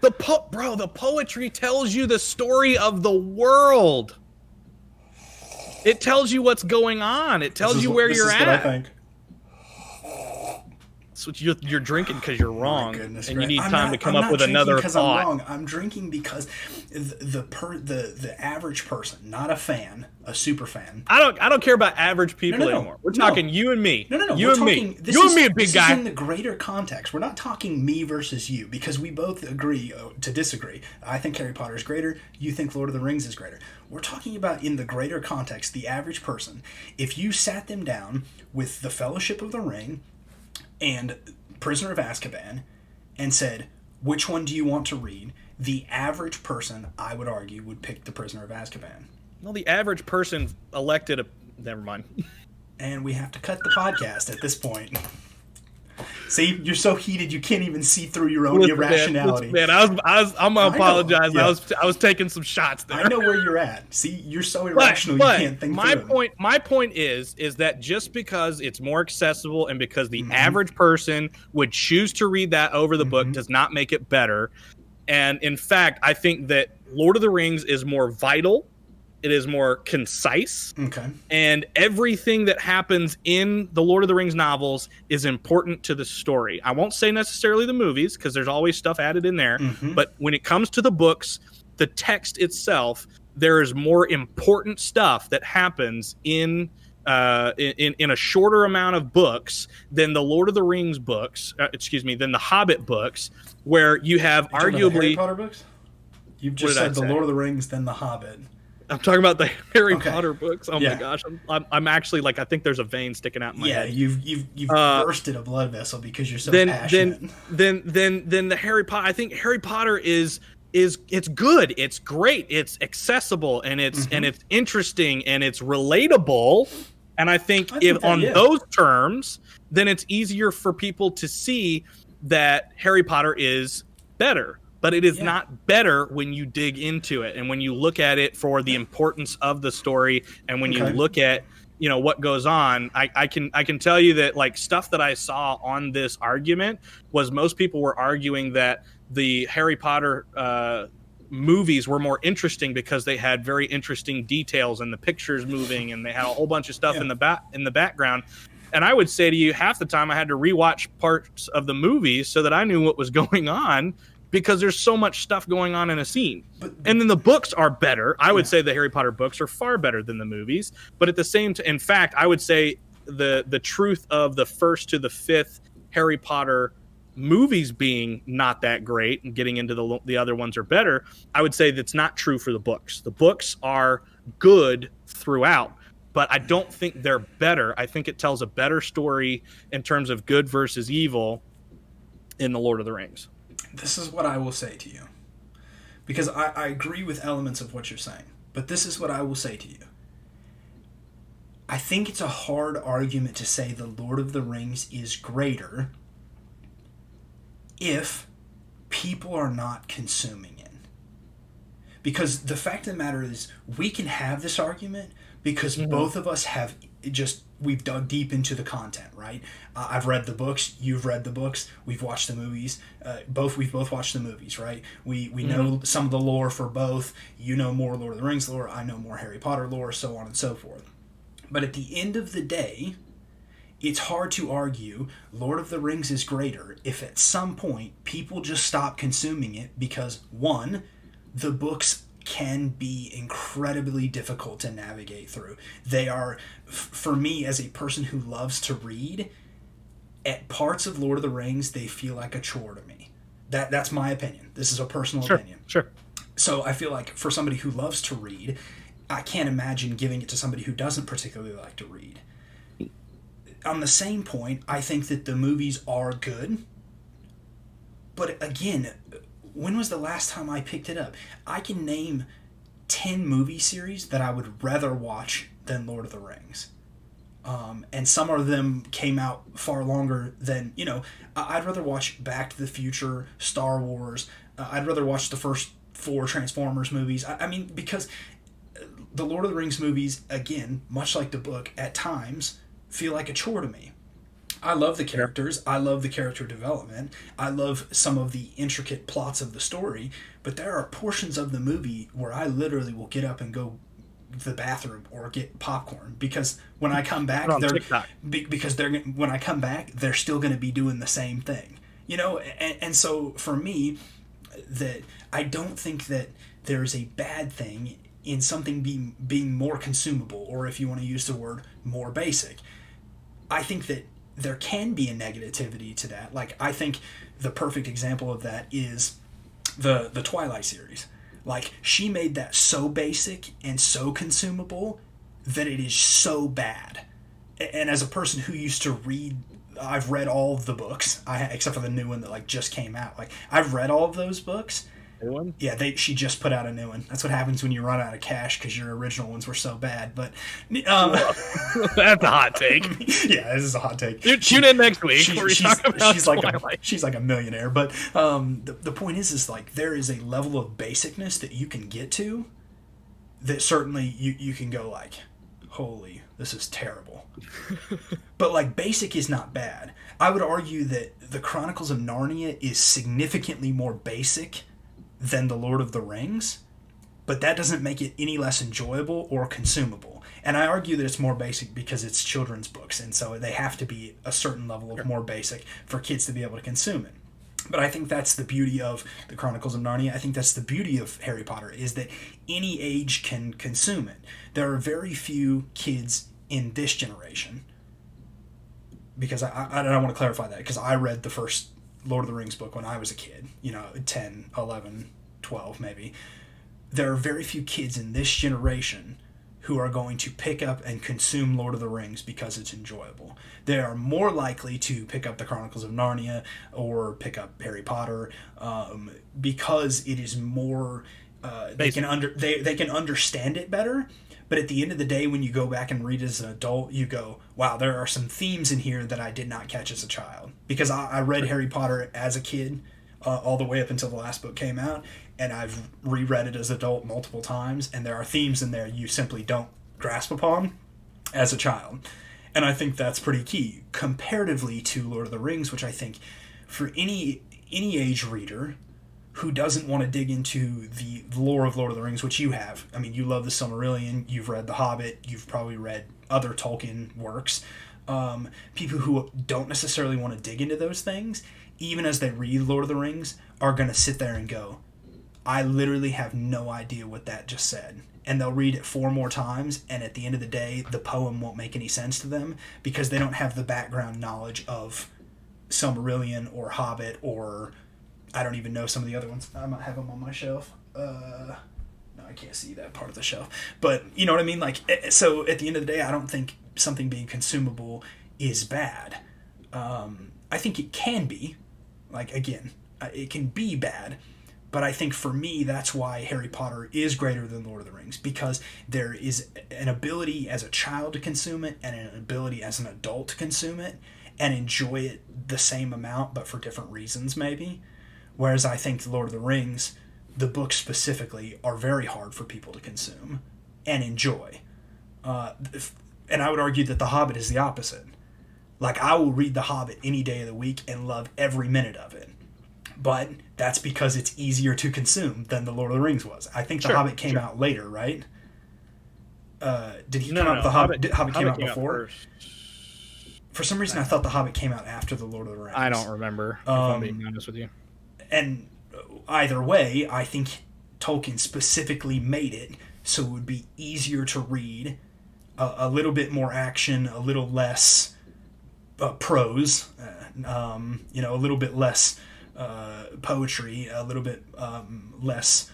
The poetry tells you the story of the world. It tells you what's going on. It tells you where you're at. This is what I think. So you're drinking because you're wrong, goodness, and you need I'm time not- to come I'm up not with drinking another because I'm thought. wrong. I'm drinking because the average person, not a fan, a super fan. I don't care about average people No. anymore. We're talking you and me. No. You We're and talking, me. This You is, and me, a big this guy. is in the greater context. We're not talking me versus you because we both agree to disagree. I think Harry Potter is greater. You think Lord of the Rings is greater. We're talking about in the greater context, the average person. If you sat them down with the Fellowship of the Ring and Prisoner of Azkaban and said, which one do you want to read? The average person, I would argue, would pick the Prisoner of Azkaban. Well, the average person elected a... Never mind. And we have to cut the podcast at this point. See, you're so heated you can't even see through your own irrationality. Man, I'm gonna apologize. Yeah. I was taking some shots there. I know where you're at. See, you're so irrational you can't think through it. My point is that just because it's more accessible and because the average person would choose to read that over the book does not make it better. And in fact, I think that Lord of the Rings is more vital. It is more concise. Okay. And everything that happens in the Lord of the Rings novels is important to the story. I won't say necessarily the movies because there's always stuff added in there. But when it comes to the books, the text itself, there is more important stuff that happens in a shorter amount of books than the Lord of the Rings books, than the Hobbit books, where you have arguably... The Harry Potter books? You've just said the Lord of the Rings, then the Hobbit. I'm talking about the Harry Potter books. Oh Yeah. my gosh, I'm actually like I think there's a vein sticking out in my head. You've bursted a blood vessel because you're so passionate. Then the Harry Potter. I think Harry Potter is it's good, it's great, it's accessible, and it's interesting and it's relatable. And I think those terms, then it's easier for people to see that Harry Potter is better. But it is not better when you dig into it and when you look at it for the importance of the story and when you look at what goes on. I can tell you that like stuff that I saw on this argument was most people were arguing that the Harry Potter movies were more interesting because they had very interesting details and the pictures moving and they had a whole bunch of stuff in the background. And I would say to you, half the time I had to rewatch parts of the movies so that I knew what was going on, because there's so much stuff going on in a scene. And then the books are better. I would say the Harry Potter books are far better than the movies. But at the same time, in fact, I would say the truth of the first to the fifth Harry Potter movies being not that great and getting into the other ones are better, I would say that's not true for the books. The books are good throughout, but I don't think they're better. I think it tells a better story in terms of good versus evil in The Lord of the Rings. This is what I will say to you. Because I agree with elements of what you're saying. But this is what I will say to you. I think it's a hard argument to say The Lord of the Rings is greater if people are not consuming it. Because the fact of the matter is, we can have this argument because both of us have we've dug deep into the content, right? I've read the books, you've read the books, we've watched the movies. We've both watched the movies, right? We know some of the lore for both. You know more Lord of the Rings lore, I know more Harry Potter lore, so on and so forth. But at the end of the day, it's hard to argue Lord of the Rings is greater if at some point people just stop consuming it because, one, the books can be incredibly difficult to navigate through. They are, for me as a person who loves to read, at parts of Lord of the Rings, they feel like a chore to me. That's my opinion. This is a personal opinion. Sure. So I feel like for somebody who loves to read, I can't imagine giving it to somebody who doesn't particularly like to read. On the same point, I think that the movies are good. But again, when was the last time I picked it up? I can name 10 movie series that I would rather watch than Lord of the Rings. And some of them came out far longer than, I'd rather watch Back to the Future, Star Wars. I'd rather watch the first 4 Transformers movies. I mean, because the Lord of the Rings movies, again, much like the book, at times feel like a chore to me. I love the characters. I love the character development. I love some of the intricate plots of the story. But there are portions of the movie where I literally will get up and go the bathroom or get popcorn, because when I come back, when I come back, they're still going to be doing the same thing, you know. And so for me, that I don't think that there's a bad thing in something being more consumable, or if you want to use the word, more basic. I think that there can be a negativity to that. Like, I think the perfect example of that is the Twilight series. Like, she made that so basic and so consumable that it is so bad. And as a person who used to read, I've read all of the books, except for the new one that like just came out. Like, I've read all of those books. New one? Yeah, she just put out a new one. That's what happens when you run out of cash because your original ones were so bad. But that's a hot take. Yeah, this is a hot take. Dude, tune in next week. She's like a millionaire. But the point is like there is a level of basicness that you can get to that certainly you can go like, holy, this is terrible. But like, basic is not bad. I would argue that the Chronicles of Narnia is significantly more basic than the Lord of the Rings, but that doesn't make it any less enjoyable or consumable. And I argue that it's more basic because it's children's books, and so they have to be a certain level of more basic for kids to be able to consume it. But I think that's the beauty of the Chronicles of Narnia. I think that's the beauty of Harry Potter, is that any age can consume it. There are very few kids in this generation, because I don't want to clarify that, because I read the first Lord of the Rings book when I was a kid, 10, 11, 12 maybe. There are very few kids in this generation who are going to pick up and consume Lord of the Rings because it's enjoyable. They are more likely to pick up the Chronicles of Narnia or pick up Harry Potter because it is more... they can understand it better. But at the end of the day, when you go back and read as an adult, you go, wow, there are some themes in here that I did not catch as a child. Because I read Harry Potter as a kid all the way up until the last book came out, and I've reread it as an adult multiple times, and there are themes in there you simply don't grasp upon as a child. And I think that's pretty key, comparatively to Lord of the Rings, which I think for any age reader who doesn't want to dig into the lore of Lord of the Rings, which you have. I mean, you love the Silmarillion, you've read The Hobbit, you've probably read other Tolkien works. People who don't necessarily want to dig into those things, even as they read Lord of the Rings, are going to sit there and go, I literally have no idea what that just said. And they'll read it 4 more times, and at the end of the day, the poem won't make any sense to them because they don't have the background knowledge of Silmarillion or Hobbit, or I don't even know some of the other ones. I might have them on my shelf. No, I can't see that part of the shelf. But you know what I mean? Like, so at the end of the day, I don't think something being consumable is bad. I think it can be. Like, again, it can be bad. But I think for me, that's why Harry Potter is greater than Lord of the Rings, because there is an ability as a child to consume it and an ability as an adult to consume it and enjoy it the same amount, but for different reasons maybe. Whereas I think Lord of the Rings, the books specifically, are very hard for people to consume and enjoy. And I would argue that The Hobbit is the opposite. Like, I will read The Hobbit any day of the week and love every minute of it. But that's because it's easier to consume than The Lord of the Rings was. I think The Hobbit came out later, right? Did he come out? The Hobbit came out before? For some reason, I thought The Hobbit came out after The Lord of the Rings. I don't remember, if I'm being honest with you. And either way, I think Tolkien specifically made it so it would be easier to read, a little bit more action, a little less prose, a little bit less poetry, a little bit less,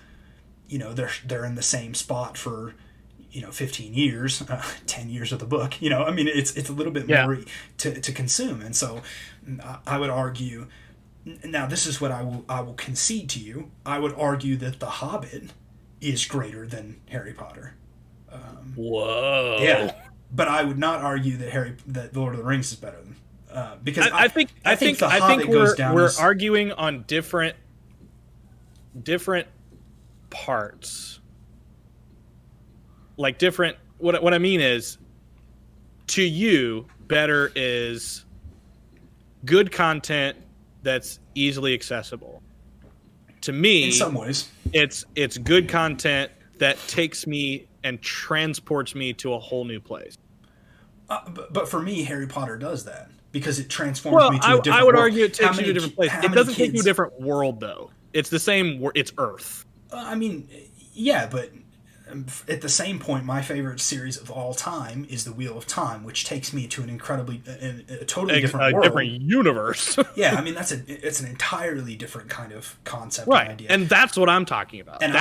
they're in the same spot for 15 years, 10 years of the book, I mean, it's a little bit more to consume. And so I would argue, now this is what I will concede to you, I would argue that The Hobbit is greater than Harry Potter. Whoa. Yeah. But I would not argue that Lord of the Rings is better than, because I think we're arguing on different parts. Like different. What I mean is, to you, better is good content that's easily accessible. To me, in some ways, it's good content that takes me and transports me to a whole new place. But for me, Harry Potter does that because it transforms me to a different world. I would argue it takes you to a different place. It doesn't take you to a different world, though. It's the same. It's Earth. I mean, yeah, but at the same point, my favorite series of all time is The Wheel of Time, which takes me to a totally different world. Different universe. Yeah, I mean, it's an entirely different kind of concept right. and idea. And that's what I'm talking about. And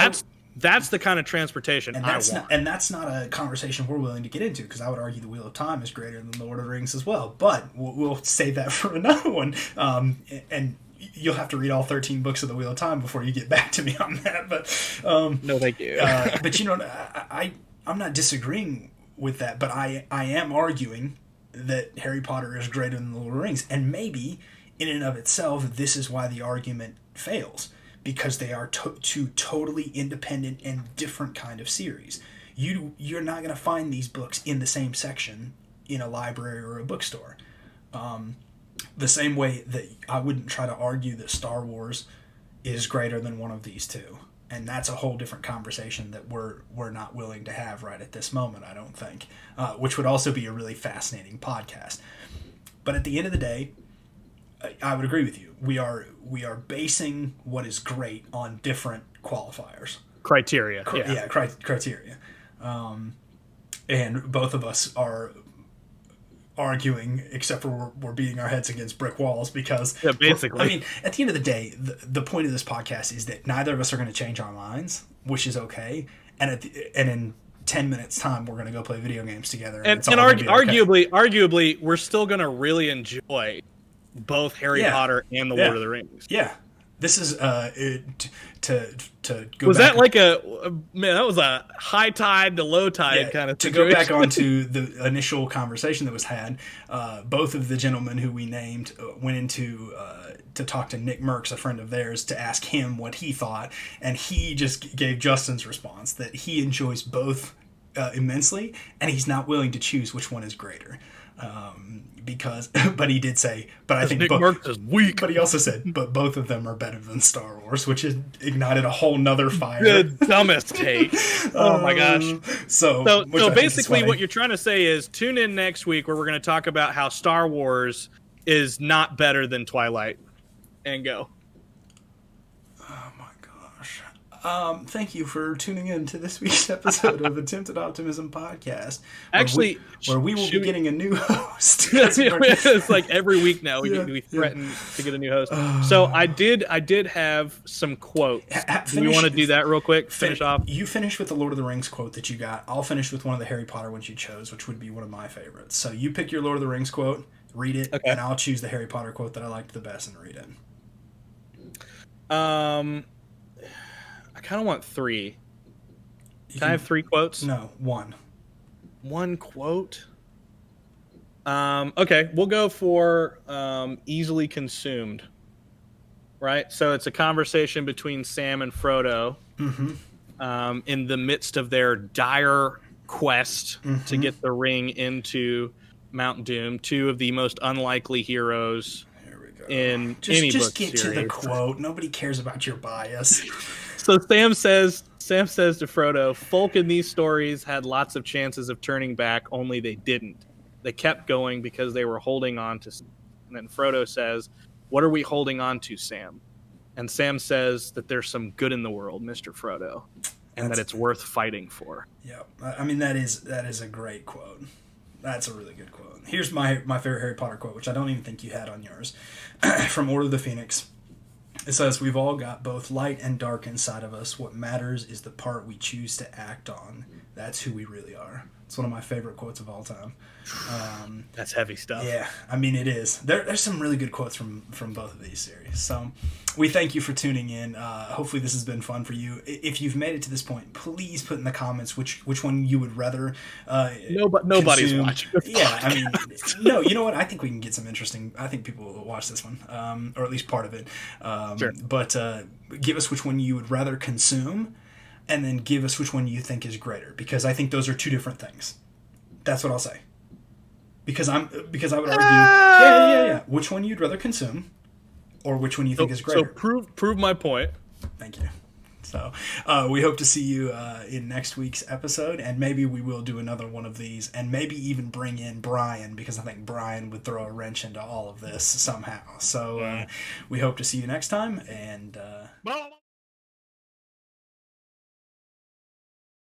that's the kind of transportation I want. And that's not a conversation we're willing to get into, because I would argue The Wheel of Time is greater than The Lord of the Rings as well. But we'll save that for another one. And you'll have to read all 13 books of The Wheel of Time before you get back to me on that. But no, thank you. But I'm not disagreeing with that. But I am arguing that Harry Potter is greater than The Lord of the Rings, and maybe in and of itself, this is why the argument fails. Because they are two totally independent and different kind of series. You're not going to find these books in the same section in a library or a bookstore. The same way that I wouldn't try to argue that Star Wars is greater than one of these two. And that's a whole different conversation that we're not willing to have right at this moment, I don't think. Which would also be a really fascinating podcast. But at the end of the day, I would agree with you. We are basing what is great on different qualifiers. Criteria. Criteria. And both of us are arguing, except for we're beating our heads against brick walls because... Yeah, basically. I mean, at the end of the day, the point of this podcast is that neither of us are going to change our minds, which is okay. And in 10 minutes time, we're going to go play video games together. And arguably, we're still going to really enjoy both Harry Potter and the Lord of the Rings. Yeah. This is to go was back. That like that was a high tide to low tide kind of situation. To go back onto the initial conversation that was had, both of the gentlemen who we named went into to talk to Nick Merckx, a friend of theirs, to ask him what he thought, and he just gave Justin's response that he enjoys both immensely, and he's not willing to choose which one is greater. But he did say, but I think Nick Merckx is weak. But he also said, but both of them are better than Star Wars, which has ignited a whole nother fire. The dumbest take. Oh my gosh. So basically what you're trying to say is tune in next week where we're going to talk about how Star Wars is not better than Twilight. And go. Oh my gosh. Thank you for tuning in to this week's episode of Attempted Optimism Podcast. Actually, where we will be getting a new host. It's like every week now we threaten to get a new host. So I did have some quotes. Do you want to do that real quick? Finish off. You finish with the Lord of the Rings quote that you got. I'll finish with one of the Harry Potter ones you chose, which would be one of my favorites. So you pick your Lord of the Rings quote, read it, and I'll choose the Harry Potter quote that I liked the best and read it. I kind of want 3. Can I have 3 quotes? No, 1. 1 quote? Okay, we'll go for easily consumed. Right? So it's a conversation between Sam and Frodo in the midst of their dire quest to get the ring into Mount Doom. 2 of the most unlikely heroes in any book series. Just get to the quote. Nobody cares about your bias. So Sam says to Frodo, folk in these stories had lots of chances of turning back, only they didn't. They kept going because they were holding on to... And then Frodo says, what are we holding on to, Sam? And Sam says that there's some good in the world, Mr. Frodo, and that it's worth fighting for. Yeah, I mean, that is a great quote. That's a really good quote. Here's my favorite Harry Potter quote, which I don't even think you had on yours, from Order of the Phoenix. It says, we've all got both light and dark inside of us. What matters is the part we choose to act on. That's who we really are. It's one of my favorite quotes of all time. That's heavy stuff. Yeah, I mean, it is. There's some really good quotes from both of these series. So we thank you for tuning in. Hopefully this has been fun for you. If you've made it to this point, please put in the comments which one you would rather Nobody's watching. Yeah, I mean, no, you know what? I think we can get some interesting... I think people will watch this one, or at least part of it. Sure. But give us which one you would rather consume, and then give us which one you think is greater, because I think those are 2 different things. That's what I'll say. Because I would argue, yeah. Which one you'd rather consume, or which one you think is greater. So prove my point. Thank you. So we hope to see you in next week's episode, and maybe we will do another one of these, and maybe even bring in Brian, because I think Brian would throw a wrench into all of this somehow. So we hope to see you next time, and